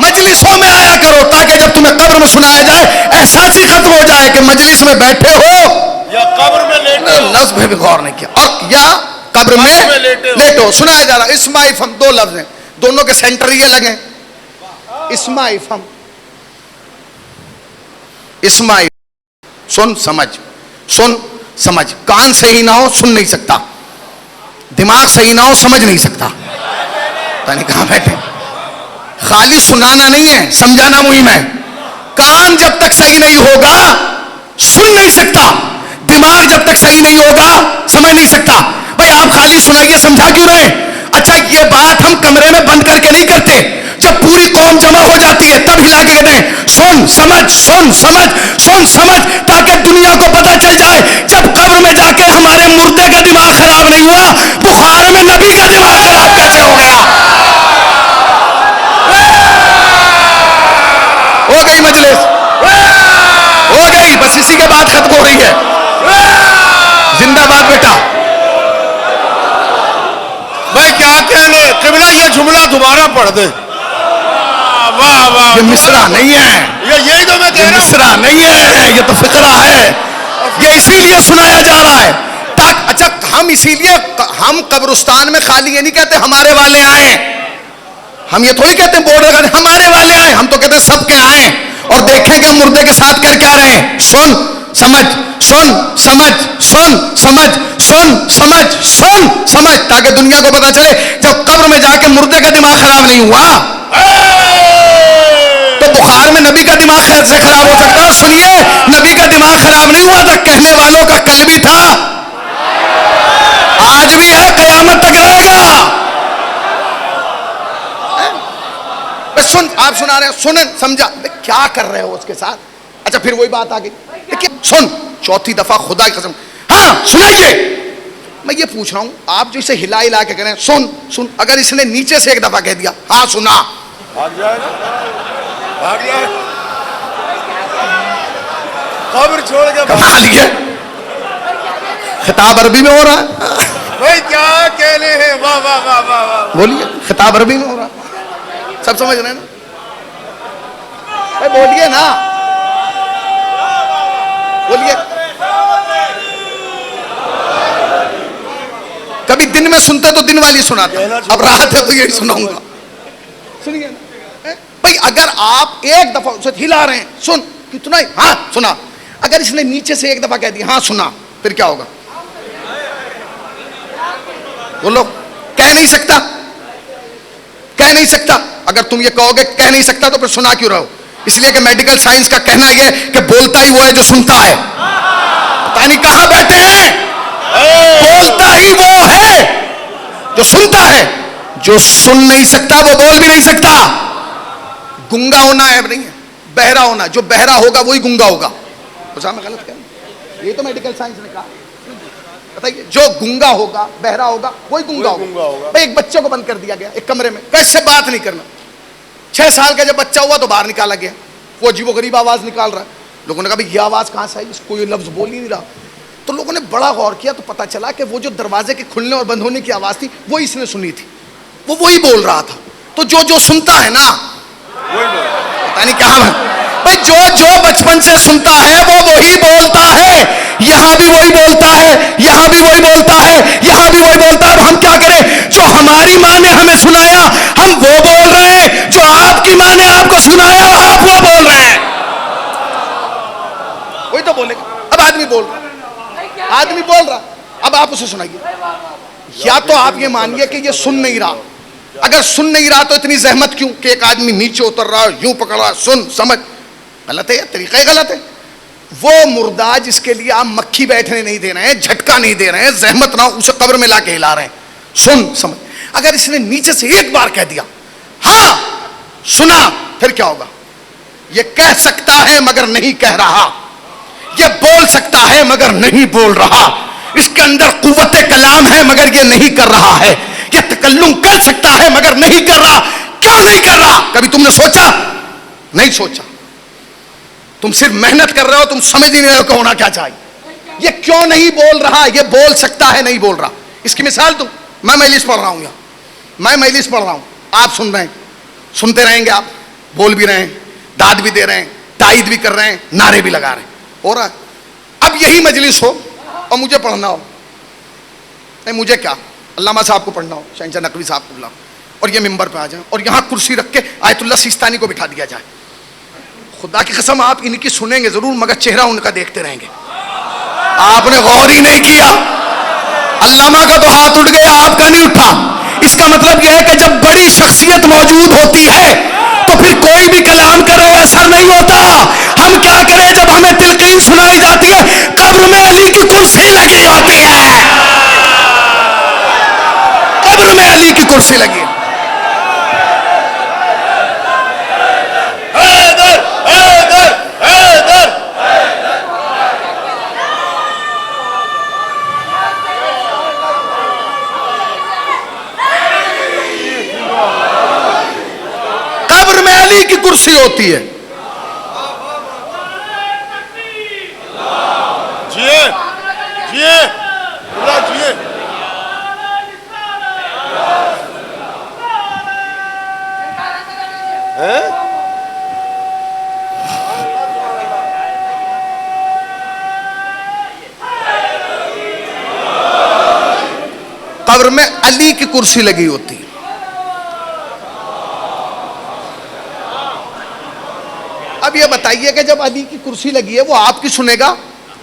مجلسوں میں آیا کرو تاکہ جب تمہیں قبر میں سنایا جائے احساس ہی ختم ہو جائے کہ مجلس میں بیٹھے ہو یا قبر میں لیٹے ہو. لفظ بھی غور نہیں کیا, اور یا قبر میں لیٹو. سنایا جا رہا اسما افہم, 2 لفظ ہیں, دونوں کے سینٹر یہ لگے. اسما افہم, اسما سن سمجھ, سن سمجھ. کان صحیح نہ ہو سن نہیں سکتا, دماغ صحیح نہ ہو سمجھ نہیں سکتا. پتہ نہیں کہاں بیٹھے. خالی سنانا نہیں ہے, سمجھانا مہم ہے. کان جب تک صحیح نہیں ہوگا سن نہیں سکتا, دماغ جب تک صحیح نہیں ہوگا سمجھ نہیں سکتا. بھئی آپ خالی سنائیے, سمجھا کیوں رہے. اچھا یہ بات ہم کمرے میں بند کر کے نہیں کرتے, جب پوری قوم جمع ہو جاتی ہے تب ہلا کے کہتے ہیں سن سمجھ سن سمجھ سن سمجھ, تاکہ دنیا کو پتہ چل جائے جب قبر میں جا کے ہمارے مردے کا دماغ خراب نہیں ہوا, بخار میں نبی کا دماغ خراب کیسے ہو گیا. ہو گئی مجلس, ہو گئی, بس اسی کے بعد ختم ہو رہی ہے. زندہ باد بیٹا. بھائی کیا کہنے, قبلہ یہ جملہ دوبارہ پڑھ دے. واہ واہ, یہ مصرع نہیں ہے, یہی تو میں کہہ یہ رہا ہوں. مصرع نہیں ہے, یہ تو فقرہ ہے. یہ اسی لیے سنایا جا رہا ہے. اچھا ہم اسی لیے ہم قبرستان میں خالی یہ نہیں کہتے ہمارے والے آئیں, ہم یہ تھوڑی کہتے ہیں بورڈ لگا دیں ہمارے والے آئیں, ہم تو کہتے ہیں سب کے آئیں اور دیکھیں کہ ہم مردے کے ساتھ کر کیا رہے ہیں. سن سمجھ سن سمجھ سن سمجھ سن سمجھ سن سمجھ, تاکہ دنیا کو پتا چلے جب قبر میں جا کے مردے کا دماغ خراب نہیں ہوا تو بخار میں نبی کا دماغ خیر سے خراب ہو سکتا ہے. سنیے, نبی کا دماغ خراب نہیں ہوا تھا, کہنے والوں کا کل بھی تھا, آج بھی ہے, قیامت تک رہے گا. سن, آپ سنا رہے ہیں, سنیں سمجھا, کیا کر رہے ہو اس کے ساتھ. اچھا پھر وہی بات آ گئی, دیکھیے سن, چوتھی دفعہ خدا کی قسم, ہاں سنائیے. میں یہ پوچھ رہا ہوں, آپ جو اسے ہلا ہلا کے کریں سن سن, اگر اس نے نیچے سے ایک دفعہ کہہ دیا ہاں سنا, بھاگ جائے گا, بھاگ جائے. قبر چھوڑ کے کمال یہ خطاب عربی میں ہو رہا ہے. بھائی کیا کہنے ہیں. واہ واہ واہ واہ واہ. بولیے خطاب عربی میں ہو رہا ہے. سب سمجھ رہے ہیں نا؟ بھائی بولیے نا, بولیے. کبھی دن میں سنتے تو دن والی سناتے, اب رات ہے تو یہی سناؤں گا. سنیے نا بھائی, اگر آپ ایک دفعہ اسے ہلا رہے ہیں, سن کتنا ہی, ہاں سنا. اگر اس نے نیچے سے ایک دفعہ کہہ دیا ہاں سنا, پھر کیا ہوگا؟ بولو. کہہ نہیں سکتا, کہہ نہیں سکتا. اگر تم یہ کہو گے کہہ نہیں سکتا تو پھر سنا کیوں رہو؟ اس لیے کہ میڈیکل سائنس کا کہنا یہ کہ بولتا ہی وہ ہے جو سنتا ہے. پتہ نہیں کہاں بیٹھے ہیں, بولتا ہی وہ ہے جو سنتا ہے. جو سن نہیں سکتا وہ بول بھی نہیں سکتا. گنگا ہونا ہے نہیں, بہرا ہونا. جو بہرا ہوگا وہی گنگا ہوگا. میں غلط کہہ رہا ہوں؟ یہ تو میڈیکل سائنس نے کہا. بتائیے, جو گنگا ہوگا بہرا ہوگا وہی گنگا ہوگا. بھائی ایک بچے کو بند کر دیا گیا ایک کمرے میں, کیسے بات نہیں کرنا. 6 سال کا جب بچہ ہوا تو باہر نکالا گیا, وہ عجیب و غریب آواز نکال رہا ہے. لوگوں نے کہا بھائی یہ آواز کہاں سے آئی, اس کو یہ لفظ بول ہی نہیں رہا. تو لوگوں نے بڑا غور کیا تو پتا چلا کہ وہ جو دروازے کے کھلنے اور بند ہونے کی آواز تھی وہ اس نے سنی تھی, وہ وہی بول رہا تھا. تو جو سنتا ہے نا, پتا نہیں کہاں بھائی, جو بچپن سے سنتا ہے وہ وہی بولتا ہے. یہاں بھی وہی بولتا ہے, یہاں بھی وہی بولتا ہے, یہاں بھی وہی بولتا ہے. اب ہم کیا کریں؟ جو ہماری ماں نے ہمیں سنایا ہم وہ بول رہے ہیں, جو آپ کی ماں نے آپ کو سنایا آپ وہ بول رہے ہیں. وہی تو بولے گا. اب آدمی بول رہا, آدمی بول رہا, اب آپ اسے سنائیے. یا تو آپ یہ مانیے کہ یہ سن نہیں رہا. اگر سن نہیں رہا تو اتنی زحمت کیوں کہ ایک آدمی نیچے اتر رہا ہے, یوں پکڑ رہا, سن سمجھ. غلط ہے, یہ طریقہ ہی غلط ہے. وہ مردہ جس کے لیے آپ مکھی بیٹھنے نہیں دے رہے ہیں, جھٹکا نہیں دے رہے ہیں, زحمت نہ اسے قبر میں لا کے ہلا رہے ہیں, سن سمجھ. اگر اس نے نیچے سے ایک بار کہہ دیا ہاں سنا, پھر کیا ہوگا؟ یہ کہہ سکتا ہے مگر نہیں کہہ رہا, یہ بول سکتا ہے مگر نہیں بول رہا, اس کے اندر قوت کلام ہے مگر یہ نہیں کر رہا ہے, یہ تکلم کر سکتا ہے مگر نہیں کر رہا. کیوں نہیں کر رہا؟ کبھی تم نے سوچا؟ نہیں سوچا. تم صرف محنت کر رہے ہو, تم سمجھ ہی نہیں رہے ہو کہ ہونا کیا چاہیے. یہ کیوں نہیں بول رہا؟ یہ بول سکتا ہے نہیں بول رہا. اس کی مثال دوں, میں مجلس پڑھ رہا ہوں, یہاں میں مجلس پڑھ رہا ہوں, آپ سن رہے ہیں, سنتے رہیں گے, آپ بول بھی رہے ہیں, داد بھی دے رہے ہیں, تائید بھی کر رہے ہیں, نعرے بھی لگا رہے ہیں, ہو رہا ہے. اب یہی مجلس ہو اور مجھے پڑھنا ہو, نہیں مجھے کیا, علامہ صاحب کو پڑھنا ہو, شہنشاہ نقوی صاحب کو بلاؤ اور یہ ممبر پہ آ جائیں اور یہاں کرسی رکھ کے آیت اللہ سیستانی کو بٹھا دیا جائے. خدا کی قسم آپ ان کی سنیں گے ضرور مگر چہرہ ان کا دیکھتے رہیں گے. آپ نے غور ہی نہیں کیا. علامہ کا تو ہاتھ اٹھ گیا, آپ کا نہیں اٹھا. اس کا مطلب یہ ہے کہ جب بڑی شخصیت موجود ہوتی ہے تو پھر کوئی بھی کلام کرے اثر نہیں ہوتا. ہم کیا کریں جب ہمیں تلقین سنائی جاتی ہے؟ قبر میں علی کی کرسی لگی ہوتی ہے, قبر میں علی کی کرسی لگی. قبر میں علی کی کرسی ہوتی ہے. جیے جیے اللہ جیے. قبر میں علی کی کرسی لگی ہوتی ہے. اب یہ بتائیے کہ جب علی کی کرسی لگی ہے وہ آپ کی سنے گا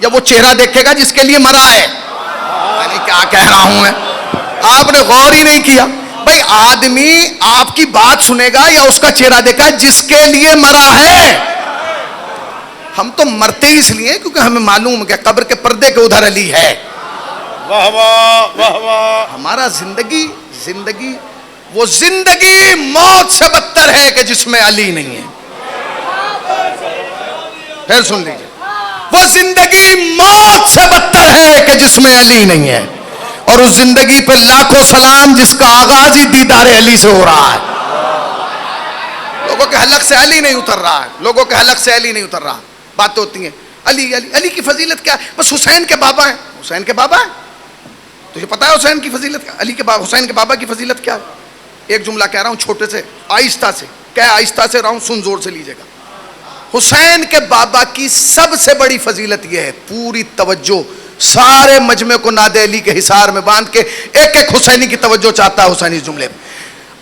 یا وہ چہرہ دیکھے گا جس کے لیے مرا ہے؟ یعنی کیا کہہ رہا ہوں میں, آپ نے غور ہی نہیں کیا. بھائی آدمی آپ کی بات سنے گا یا اس کا چہرہ دیکھا جس کے لیے مرا ہے؟ ہم تو مرتے ہی اس لیے کیونکہ ہمیں معلوم ہے کہ قبر کے پردے کے ادھر علی ہے. واہ واہ واہ واہ. ہمارا زندگی وہ زندگی موت سے بدتر ہے کہ جس میں علی نہیں ہے. پھر سن لیجیے, وہ زندگی موت سے بدتر ہے کہ جس میں علی نہیں ہے, اور اس زندگی پہ لاکھوں سلام جس کا آغاز ہی دیدار علی سے ہو رہا ہے. لوگوں کے حلق سے علی نہیں اتر رہا ہے, لوگوں کے حلق سے علی نہیں اتر رہا. باتیں ہوتی ہیں علی علی علی کی فضیلت کیا ہے؟ بس حسین کے بابا ہیں، حسین کے بابا ہیں، تجھے پتا ہے حسین کی فضیلت کیا؟ علی کے بابا، حسین کے بابا کی فضیلت کیا ہے؟ ایک جملہ کہہ رہا ہوں چھوٹے سے، آہستہ سے کیا، آہستہ سے رہا ہوں، سن زور سے لیجیے گا. حسین کے بابا کی سب سے بڑی فضیلت یہ ہے، پوری توجہ سارے مجمع کو ناد علی کے حصار میں باندھ کے ایک ایک حسینی کی توجہ چاہتا ہے حسینی جملے میں.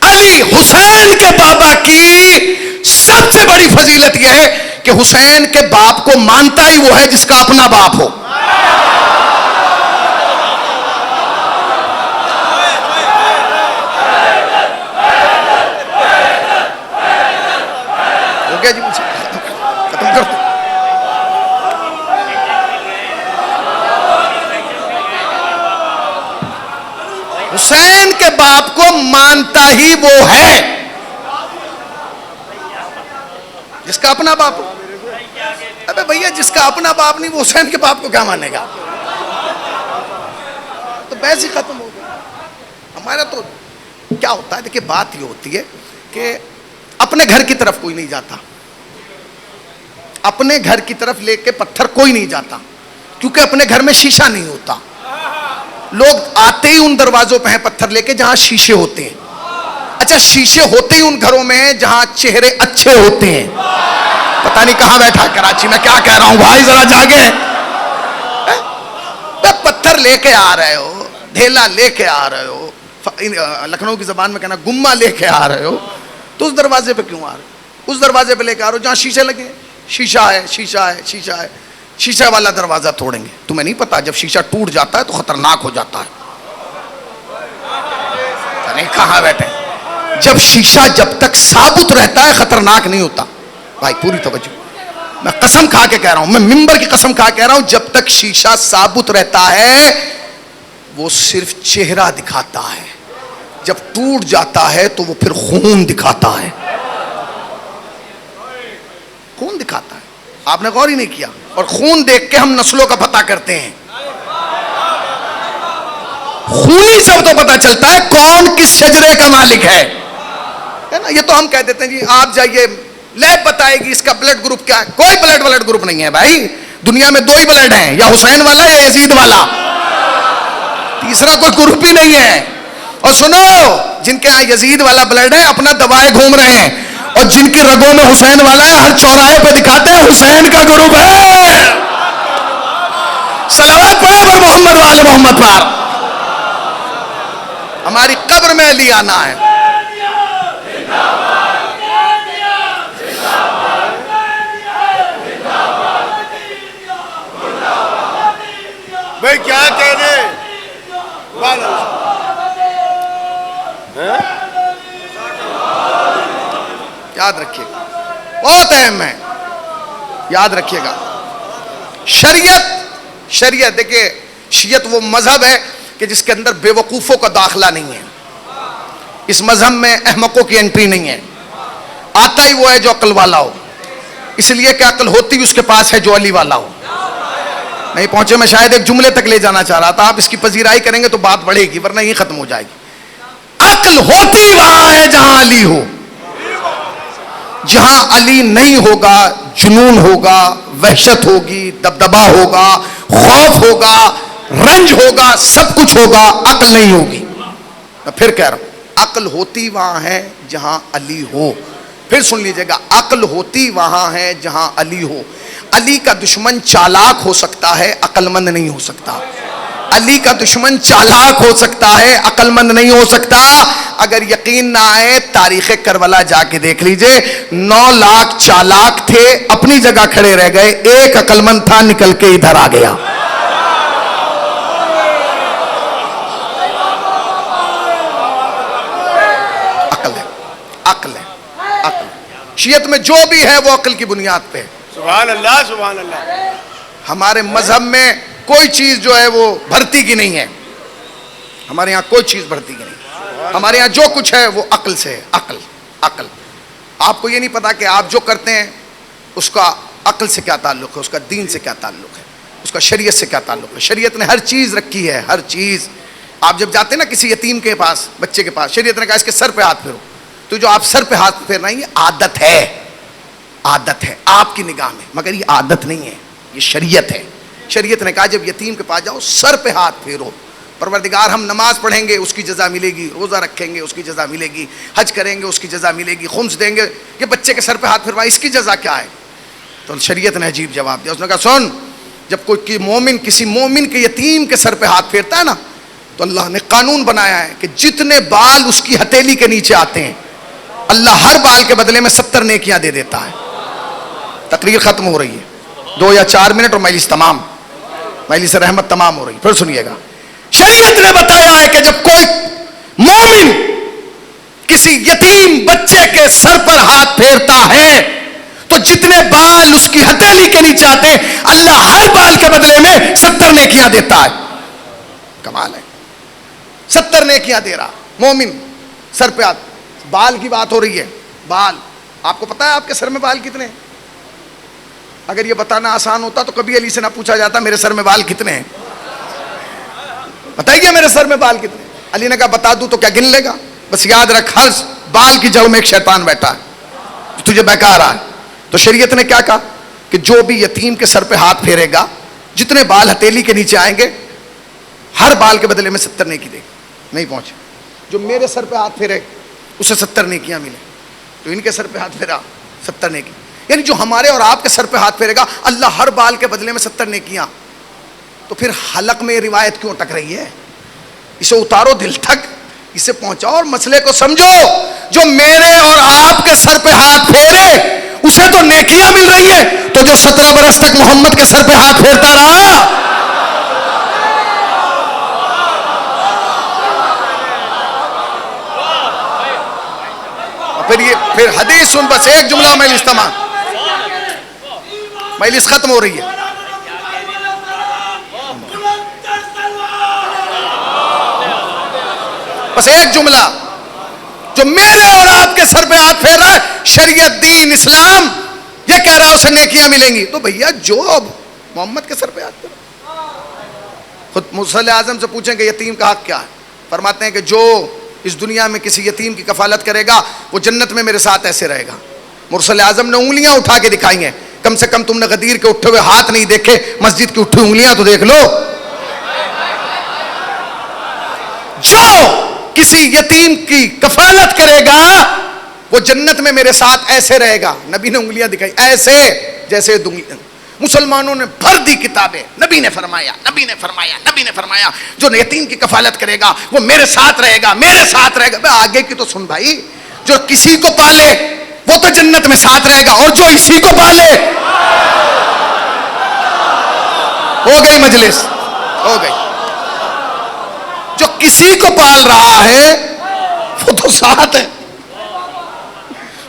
علی حسین کے بابا کی سب سے بڑی فضیلت یہ ہے کہ حسین کے باپ کو مانتا ہی وہ ہے جس کا اپنا باپ ہو. جی ختم کر دو. حسین کے باپ کو مانتا ہی وہ ہے جس کا اپنا باپ ہو. ابے بھیا جس کا اپنا باپ نہیں وہ حسین کے باپ کو کیا مانے گا؟ تو بحث ہی ختم ہو گئی. ہمارا تو کیا ہوتا ہے، دیکھیں بات یہ ہوتی ہے کہ اپنے گھر کی طرف کوئی نہیں جاتا، اپنے گھر کی طرف لے کے پتھر کوئی نہیں جاتا، کیونکہ اپنے گھر میں شیشہ نہیں ہوتا. لوگ آتے ہی ان دروازوں پہ ہیں پتھر لے کے جہاں شیشے ہوتے ہیں. اچھا شیشے ہوتے ہی ان گھروں میں ہیں جہاں چہرے اچھے ہوتے ہیں. پتہ نہیں کہاں بیٹھا کراچی میں کیا کہہ رہا ہوں بھائی، ذرا جاگے. پتھر لے کے آ رہے ہو، ڈھیلا لے کے آ رہے ہو، لکھنؤ کی زبان میں کہنا گما لے کے آ رہے ہو، تو اس دروازے پہ کیوں آ رہے ہو؟ اس دروازے پہ لے کے آ رہے ہو جہاں شیشے لگے. شیشہ ہے، شیشہ ہے، شیشہ ہے، شیشہ والا دروازہ توڑیں گے. تمہیں نہیں پتا جب شیشہ ٹوٹ جاتا ہے تو خطرناک ہو جاتا ہے. نہیں کہاں بیٹھے، جب شیشہ جب تک ثابت رہتا ہے خطرناک نہیں ہوتا. بھائی پوری توجہ، میں قسم کھا کے کہہ رہا ہوں، میں ممبر کی قسم کھا کے کہہ رہا ہوں، جب تک شیشہ ثابت رہتا ہے وہ صرف چہرہ دکھاتا ہے، جب ٹوٹ جاتا ہے تو وہ پھر خون دکھاتا ہے. خون دکھاتا ہے. آپ نے غور ہی نہیں کیا. اور خون دیکھ کے ہم نسلوں کا پتہ کرتے ہیں. خونی سے تو پتہ چلتا ہے کون کس شجرے کا مالک ہے نا. یہ تو ہم کہہ دیتے ہیں جی آپ جائیے لیب بتائے گی اس کا بلڈ گروپ کیا ہے. کوئی بلڈ گروپ نہیں ہے بھائی. دنیا میں دو ہی بلڈ ہیں، یا حسین والا یا یزید والا، تیسرا کوئی گروپ ہی نہیں ہے. اور سنو، جن کے یہاں یزید والا بلڈ ہے اپنا دبائے گھوم رہے ہیں، اور جن کی رگوں میں حسین والا ہے ہر چوراہے پہ دکھاتے ہیں حسین کا گروپ ہے. صلوات پڑھو پر محمد والے محمد پر. ہماری قبر میں علی آنا ہے. بھائی کیا کہنے یاد رکھیے گا، بہت اہم ہے، یاد رکھیے گا. شریعت دیکھیے، شیعت وہ مذہب ہے کہ جس کے اندر بے وقوفوں کا داخلہ نہیں ہے. اس مذہب میں احمقوں کی انٹری نہیں ہے. آتا ہی وہ ہے جو عقل والا ہو، اس لیے کہ عقل ہوتی اس کے پاس ہے جو علی والا ہو. نہیں پہنچے، میں شاید ایک جملے تک لے جانا چاہ رہا تھا، آپ اس کی پذیرائی کریں گے تو بات بڑھے گی ورنہ یہ ختم ہو جائے گی. عقل ہوتی وہاں ہے جہاں علی ہو. جہاں علی نہیں ہوگا جنون ہوگا، وحشت ہوگی، دبدبا ہوگا، خوف ہوگا، رنج ہوگا، سب کچھ ہوگا، عقل نہیں ہوگی. میں پھر کہہ رہا ہوں، عقل ہوتی وہاں ہے جہاں علی ہو. پھر سن لیجئے گا، عقل ہوتی وہاں ہے جہاں علی ہو. علی کا دشمن چالاک ہو سکتا ہے، عقل مند نہیں ہو سکتا. علی کا دشمن چالاک ہو سکتا ہے، عقل مند نہیں ہو سکتا. اگر یقین نہ آئے تاریخ کربلا جا کے دیکھ لیجئے، 9 لاکھ چالاک تھے اپنی جگہ کھڑے رہ گئے، ایک عقل مند تھا نکل کے ادھر آ گیا. عقل ہے. شیعت میں جو بھی ہے وہ عقل کی بنیاد پہ ہے. سبحان اللہ سبحان اللہ. ہمارے مذہب میں کوئی چیز جو ہے وہ بھرتی کی نہیں ہے. ہمارے یہاں کوئی چیز بھرتی کی نہیں. ہمارے یہاں جو کچھ ہے وہ عقل سے ہے. عقل. آپ کو یہ نہیں پتا کہ آپ جو کرتے ہیں اس کا عقل سے کیا تعلق ہے، اس کا دین سے کیا تعلق ہے، اس کا شریعت سے کیا تعلق ہے. شریعت نے ہر چیز رکھی ہے، ہر چیز. آپ جب جاتے ہیں نا کسی یتیم کے پاس، بچے کے پاس، شریعت نے کہا اس کے سر پہ ہاتھ پھیرو. تو جو آپ سر پہ ہاتھ پھیر رہے ہیں یہ عادت ہے آپ کی نگاہ میں، مگر یہ عادت نہیں ہے. یہ شریعت ہے. شریعت نے کہا جب یتیم کے پاس جاؤ سر پہ ہاتھ پھیرو. پروردگار ہم نماز پڑھیں گے اس کی جزا ملے گی, روزہ رکھیں گے اس کی جزا ملے گی, حج کریں گے اس کی جزا ملے گی, خمس دیں گے, یہ بچے کے سر پہ ہاتھ پھروائے اس کی جزا کیا ہے؟ تو شریعت نے عجیب جواب دیا. اس نے کہا سن, جب کوئی مومن کسی مومن کے یتیم کے سر پہ ہاتھ پھیرتا ہے نا تو اللہ نے قانون بنایا ہے کہ جتنے بال اس کی ہتھیلی کے نیچے آتے ہیں اللہ ہر بال کے بدلے میں 70 نیکیاں دے دیتا ہے. تقریر ختم ہو رہی ہے, 2 یا 4 منٹ اور مجلس تمام, مجلس رحمت تمام ہو رہی ہے. پھر سنیے گا, شریعت نے بتایا ہے کہ جب کوئی مومن کسی یتیم بچے کے سر پر ہاتھ پھیرتا ہے تو جتنے بال اس کی ہتھیلی کے نیچے آتے ہیں اللہ ہر بال کے بدلے میں 70 نیکیاں دیتا ہے. کمال ہے, 70 نیکیاں دے رہا مومن سر پہ ہاتھ. بال کی بات ہو رہی ہے, بال آپ کو پتا ہے آپ کے سر میں بال کتنے ہیں؟ اگر یہ بتانا آسان ہوتا تو کبھی علی سے نہ پوچھا جاتا میرے سر میں بال کتنے ہیں. بتائیے میرے سر میں بال کتنے؟ علی نے کہا بتا دوں تو کیا گن لے گا؟ بس یاد رکھ ہر بال کی جڑ میں ایک شیطان بیٹھا ہے تجھے بہکا رہا ہے. تو شریعت نے کیا کہا کہ جو بھی یتیم کے سر پہ ہاتھ پھیرے گا جتنے بال ہتھیلی کے نیچے آئیں گے ہر بال کے بدلے میں 70 نیکی دے گا. نہیں پہنچے, جو میرے سر پہ ہاتھ پھیرے اسے 70 نیکیاں ملے, تو ان کے سر پہ ہاتھ پھیرا 70 نیکی. یعنی جو ہمارے اور آپ کے سر پہ ہاتھ پھیرے گا اللہ ہر بال کے بدلے میں 70 نیکیاں. تو پھر حلق میں یہ روایت کیوں اٹک رہی ہے؟ اسے اتارو دل تک, اسے پہنچاؤ اور مسئلے کو سمجھو. جو میرے اور آپ کے سر پہ ہاتھ پھیرے اسے تو نیکیاں مل رہی ہے, تو جو 17 برس تک محمد کے سر پہ ہاتھ پھیرتا رہا پھر حدیث سن, بس ایک جملہ مجلس تمام, مجلس ختم ہو رہی ہے. بس ایک جملہ, جو میرے اور آپ کے سر پہ ہاتھ پھیر رہا ہے شریعت دین اسلام یہ کہہ رہا ہے اسے نیکیاں ملیں گی. تو بھیا جو محمد کے سر پہ ہاتھ پھیر رہا, خود مرسل اعظم سے پوچھیں کہ یتیم کا حق کیا ہے, فرماتے ہیں کہ جو اس دنیا میں کسی یتیم کی کفالت کرے گا وہ جنت میں میرے ساتھ ایسے رہے گا. مرسل اعظم نے انگلیاں اٹھا کے دکھائی ہیں, کم سے کم تم نے غدیر کے اٹھے ہوئے ہاتھ نہیں دیکھے, مسجد کی اٹھی انگلیاں تو دیکھ لو. جو کسی یتیم کی کفالت کرے گا وہ جنت میں میرے ساتھ ایسے رہے گا. نبی نے انگلیاں دکھائی ایسے جیسے مسلمانوں نے بھر دی کتابیں, نبی نے فرمایا, نبی نے فرمایا, نبی نے فرمایا جو یتیم کی کفالت کرے گا وہ میرے ساتھ رہے گا, میرے ساتھ رہے گا. آگے کی تو سن بھائی, جو کسی کو پالے وہ تو جنت میں ساتھ رہے گا, اور جو اسی کو پالے ہو گئی مجلس, ہو گئی. جو کسی کو پال رہا ہے وہ تو ساتھ ہے,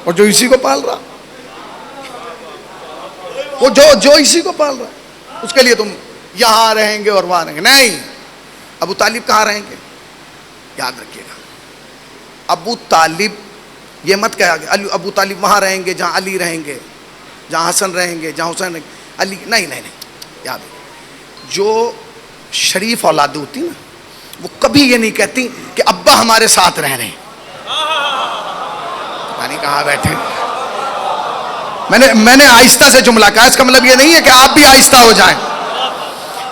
اور جو اسی کو پال رہا وہ جو اسی کو پال رہا ہے اس کے لیے تم یہاں رہیں گے اور وہاں رہیں گے. نہیں, ابو طالب کہاں رہیں گے؟ یاد رکھیے گا, ابو طالب یہ مت کہا گیا ابو طالب وہاں رہیں گے جہاں علی رہیں گے, جہاں حسن رہیں گے, جہاں حسین رہیں گے, علی نہیں نہیں نہیں. یاد رکھیے, جو شریف اولاد ہوتی نا وہ کبھی یہ نہیں کہتی کہ ابا ہمارے ساتھ رہ رہے ہیں. پتہ نہیں کہاں بیٹھے, میں نے آہستہ سے جملہ کہا, اس کا مطلب یہ نہیں ہے کہ آپ بھی آہستہ ہو جائیں.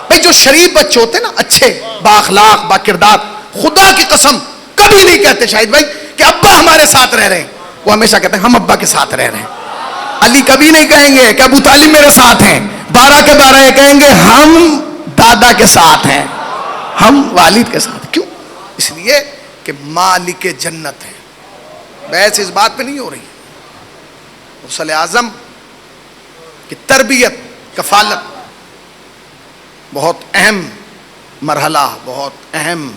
بھائی جو شریف بچے ہوتے ہیں نا, اچھے با اخلاق با کردار, خدا کی قسم کبھی نہیں کہتے شاہد بھائی کہ ابا ہمارے ساتھ رہ رہے ہیں, وہ ہمیشہ کہتے ہیں ہم ابا کے ساتھ رہ رہے ہیں. علی کبھی نہیں کہیں گے کہ ابو طالب میرے ساتھ ہیں, 12 کے 12 یہ کہیں گے ہم دادا کے ساتھ ہیں, ہم والد کے ساتھ. کیوں؟ اس لیے کہ مالک جنت ہے. بحث اس بات پہ نہیں ہو رہی. مرسل اعظم کی تربیت, کفالت بہت اہم مرحلہ, بہت اہم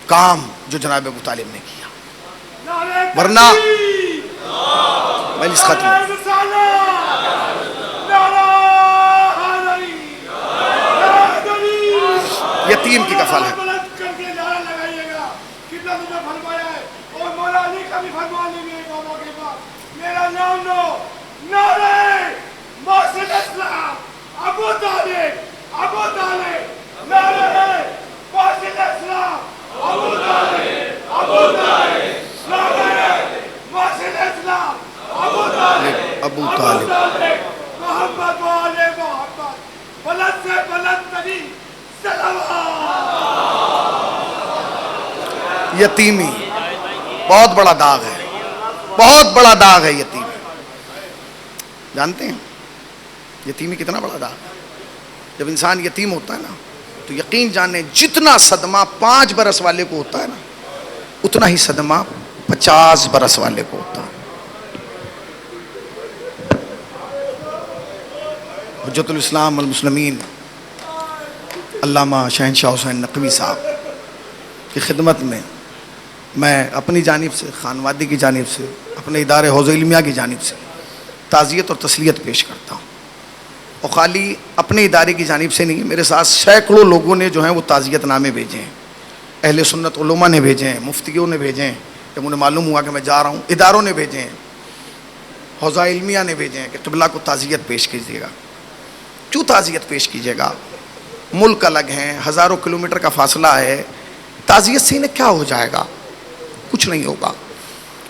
کام جو جناب ابو طالب نے کیا, ورنہ مجلس ختم. یتیم کی کفالت ابو طالب یتیمی بہت بڑا داغ ہے، بہت بڑا داغ ہے یتیمی. جانتے ہیں یتیمی کتنا بڑا داغ ہے؟ جب انسان یتیم ہوتا ہے نا تو یقین جانے جتنا صدمہ 5 برس والے کو ہوتا ہے نا اتنا ہی صدمہ 50 برس والے کو ہوتا ہے. حجت الاسلام والمسلمین علامہ شہنشاہ حسین نقوی صاحب کی خدمت میں میں اپنی جانب سے، خانوادی کی جانب سے، اپنے ادارے حوض علمیہ کی جانب سے تعزیت اور تسلیت پیش کرتا ہوں. اور خالی اپنے ادارے کی جانب سے نہیں، میرے ساتھ سینکڑوں لوگوں نے جو ہیں وہ تعزیت نامے بھیجے ہیں. اہل سنت علماء نے بھیجے ہیں، مفتیوں نے بھیجے ہیں جب انہیں معلوم ہوا کہ میں جا رہا ہوں، اداروں نے بھیجے ہیں، حوض علمیہ نے بھیجے ہیں کہ قبلہ کو تعزیت پیش کیجیے گا. کیوں تعزیت پیش کیجیے گا؟ ملک الگ ہیں، ہزاروں کلومیٹر کا فاصلہ ہے، تعزیت سے انہیں کیا ہو جائے گا؟ کچھ نہیں ہوگا،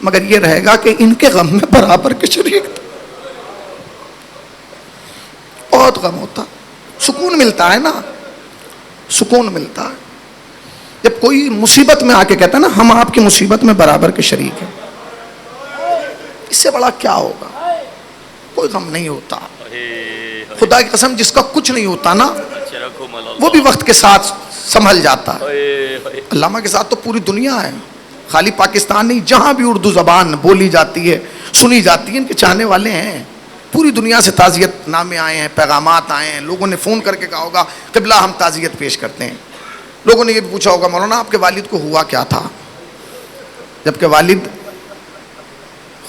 مگر یہ رہے گا کہ ان کے غم میں برابر کے شریک تھے. بہت غم ہوتا، سکون ملتا ہے نا، سکون ملتا ہے جب کوئی مصیبت میں آ کے کہتا ہے نا ہم آپ کی مصیبت میں برابر کے شریک ہیں. اس سے بڑا کیا ہوگا؟ کوئی غم نہیں ہوتا. خدا کی قسم جس کا کچھ نہیں ہوتا نا وہ بھی وقت کے ساتھ سنبھل جاتا ہے. علامہ کے ساتھ تو پوری دنیا ہے، خالی پاکستان نہیں، جہاں بھی اردو زبان بولی جاتی ہے، سنی جاتی ہے، ان کے چاہنے والے ہیں. پوری دنیا سے تعزیت نامے آئے ہیں، پیغامات آئے ہیں. لوگوں نے فون کر کے کہا ہوگا قبلہ ہم تعزیت پیش کرتے ہیں. لوگوں نے یہ بھی پوچھا ہوگا مولانا آپ کے والد کو ہوا کیا تھا؟ جبکہ والد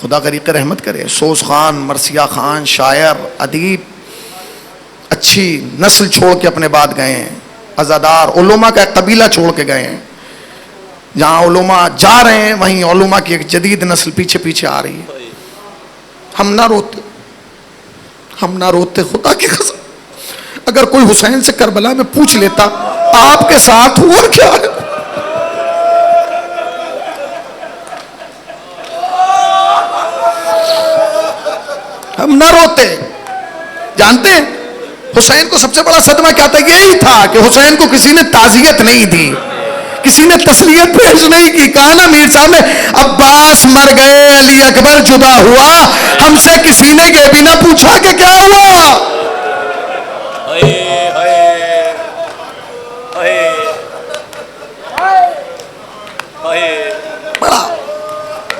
خدا غریق رحمت کرے سوز خان، مرثیہ خان، شاعر، ادیب، اچھی نسل چھوڑ کے اپنے بعد گئے ہیں. عزادار علماء کا ایک قبیلہ چھوڑ کے گئے ہیں. جہاں علماء جا رہے ہیں وہیں علماء کی ایک جدید نسل پیچھے پیچھے آ رہی ہے. ہم نہ روتے، ہم نہ روتے. خدا کی قسم اگر کوئی حسین سے کربلا میں پوچھ لیتا آپ کے ساتھ ہوا کیا ہے، ہم نہ روتے. جانتے ہیں حسین کو سب سے بڑا صدمہ کیا تھا؟ یہی تھا کہ حسین کو کسی نے تعزیت نہیں دی، کسی نے تسلیت پیش نہیں کی. کہا نا میر صاحب نے عباس مر گئے، علی اکبر جدا ہوا، ہم سے کسی نے یہ بھی نہ پوچھا کہ کیا ہوا. بڑا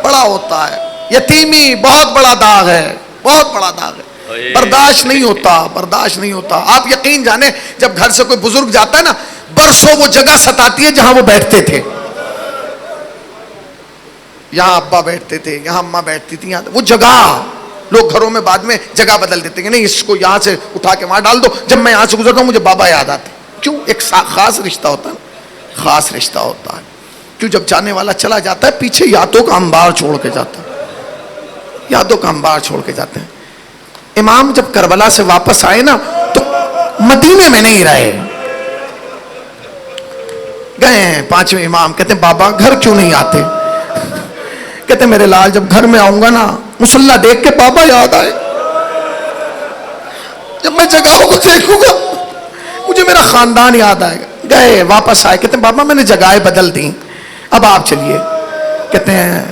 بڑا ہوتا ہے یتیمی، بہت بڑا داغ ہے، بہت بڑا داغ ہے. برداشت نہیں ہوتا، برداشت نہیں ہوتا. آپ یقین جانے جب گھر سے کوئی بزرگ جاتا ہے نا برسوں وہ جگہ ستاتی ہے جہاں وہ بیٹھتے تھے. یہاں ابا بیٹھتے تھے، یہاں اماں بیٹھتی تھی، وہ جگہ لوگ گھروں میں بعد میں جگہ بدل دیتے ہیں. نہیں اس کو یہاں سے اٹھا کے وہاں ڈال دو، جب میں یہاں سے گزرتا ہوں مجھے بابا یاد آتے. کیوں؟ ایک خاص رشتہ ہوتا ہے، خاص رشتہ ہوتا ہے. کیوں؟ جب جانے والا چلا جاتا ہے پیچھے یادوں کا انبار چھوڑ کے جاتا ہے، یادوں کا انبار چھوڑ کے جاتے ہیں. امام جب کربلا سے واپس آئے نا تو مدینے میں نہیں رہے، گئے ہیں 5ویں امام. کہتے ہیں بابا گھر کیوں نہیں آتے؟ کہتے ہیں میرے لال جب گھر میں آؤں گا نا مصلی دیکھ کے بابا یاد آئے، جب میں جگہوں کو دیکھوں گا مجھے میرا خاندان یاد آئے گا. گئے واپس آئے، کہتے ہیں بابا میں نے جگہیں بدل دی، اب آپ چلیے. کہتے ہیں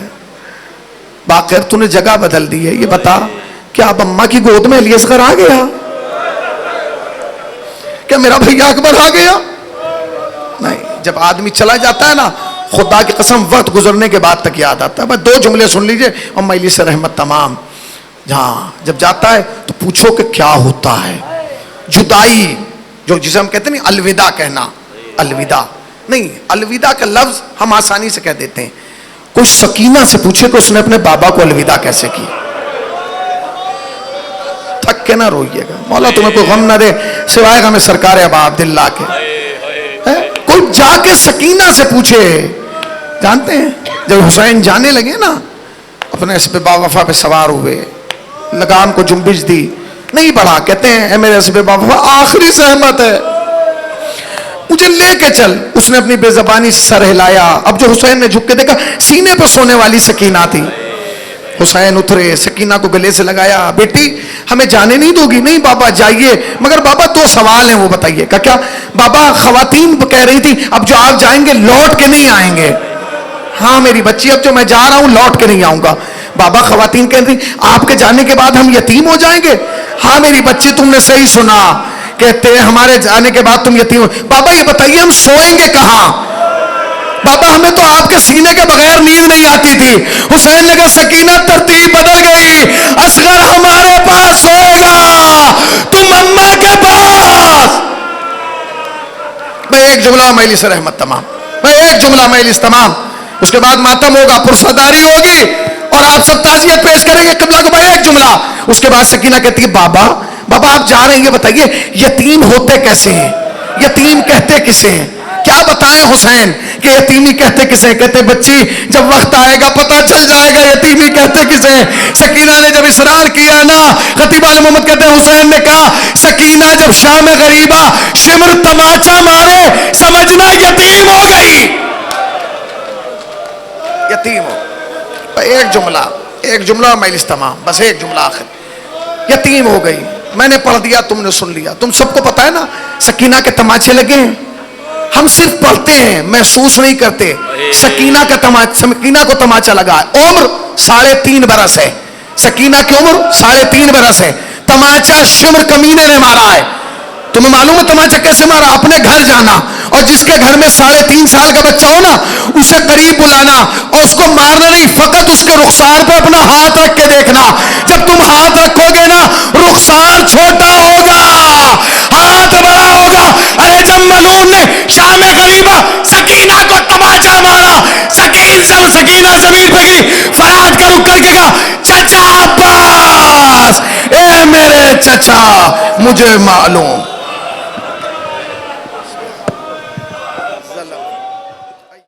باقر تو نے جگہ بدل دی ہے، یہ بتا کیا اب اماں کی گود میں علی اصغر آ گیا؟ کیا میرا بھیا اکبر آ گیا؟ نہیں. جب آدمی چلا جاتا ہے نا خدا کی قسم وقت گزرنے کے بعد تک یاد آتا ہے. بس 2 جملے سن لیجئے اما علی سے رحمت تمام. جہاں جب جاتا ہے تو پوچھو کہ کیا ہوتا ہے. جدائی جو جسے ہم کہتے ہیں الوداع کہنا، الوداع نہیں، الوداع کا لفظ ہم آسانی سے کہہ دیتے ہیں. کوئی سکینہ سے پوچھے کہ اس نے اپنے بابا کو الوداع کیسے کی. تھک کے نہ روئیے گا، مولا تمہیں کوئی غم نہ دے سوائے غم سرکار ابا عبداللہ کے. کوئی جا کے سکینہ سے پوچھے. جانتے ہیں جب حسین جانے لگے نا اپنے اسب باوفا پہ سوار ہوئے، لگام کو جنبش دی، نہیں بڑھا. کہتے ہیں اے میرے اسب باوفا آخری زحمت ہے مجھے لے کے چل. اس نے اپنی بے زبانی سر ہلایا. اب جو حسین نے جھک کے دیکھا سینے پہ سونے والی سکینہ تھی. حسین اترے, سکینہ کو گلے سے لگایا, بیٹی ہمیں جانے نہیں دو گی؟ نہیں بابا جائیے, مگر بابا 2 سوال ہیں وہ بتائیے. کیا بابا؟ خواتین کہہ رہی تھی اب جو آپ جائیں گے لوٹ کے نہیں آئیں گے. ہاں میری بچی, اب جو میں جا رہا ہوں لوٹ کے نہیں آؤں گا. بابا خواتین کہہ رہی آپ کے جانے کے بعد ہم یتیم ہو جائیں گے. ہاں میری بچی تم نے صحیح سنا, کہتے ہمارے جانے کے بعد تم یتیم ہو. بابا یہ بتائیے ہم سوئیں گے کہاں؟ بابا ہمیں تو آپ کے سینے کے بغیر نیند نہیں آتی تھی. حسین نے کہا سکینہ ترتیب بدل گئی, اصغر ہمارے پاس ہوگا, تم اماں کے پاس. میں ایک جملہ مجلس رحمت تمام, میں ایک جملہ مجلس تمام, اس کے بعد ماتم ہوگا, پرسداری ہوگی اور آپ سب تعزیت پیش کریں گے قبلہ کو. بھائی ایک جملہ. اس کے بعد سکینہ کہتی ہے بابا آپ جا رہے ہیں, یہ بتائیے یتیم ہوتے کیسے ہیں؟ یتیم کہتے کسے ہیں؟ کیا بتائیں حسین کہ یتیمی کہتے کسے؟ کہتے بچی جب وقت آئے گا پتہ چل جائے گا یتیمی کہتے کسے. سکینہ نے جب اصرار کیا نا, خطیب آل محمد کہتے ہیں حسین نے کہا سکینہ جب شام غریبہ شمر تماچا مارے سمجھنا یتیم ہو گئی. یتیم ہو. ایک جملہ مجلس تمام, بس ایک جملہ آخر. یتیم ہو گئی. میں نے پڑھ دیا, تم نے سن لیا. تم سب کو پتا ہے نا سکینہ کے تماچے لگے ہیں, ہم صرف پڑھتے ہیں محسوس نہیں کرتے. سکینہ کو تماچا لگا ہے. عمر 3.5 برس ہے. سکینہ کی عمر 3.5 برس ہے. تماچا شمر کمینے نے مارا ہے. تمہیں معلوم ہے تماچا کیسے مارا؟ اپنے گھر جانا اور جس کے گھر میں 3.5 سال کا بچہ ہو نا اسے قریب بلانا اور اس کو مارنا نہیں, فقط اس کے رخسار پہ اپنا ہاتھ رکھ کے دیکھنا. جب تم ہاتھ رکھو گے نا رخسار چھوٹا ہوگا, ہاتھ بڑا ہوگا. ارے جب ملعون نے شام غریبہ سکینہ کو تماچا مارا, سکینہ زمین پہ گئی, فریاد کر اٹھ کر کے کہا چچا عباس, اے میرے چچا مجھے معلوم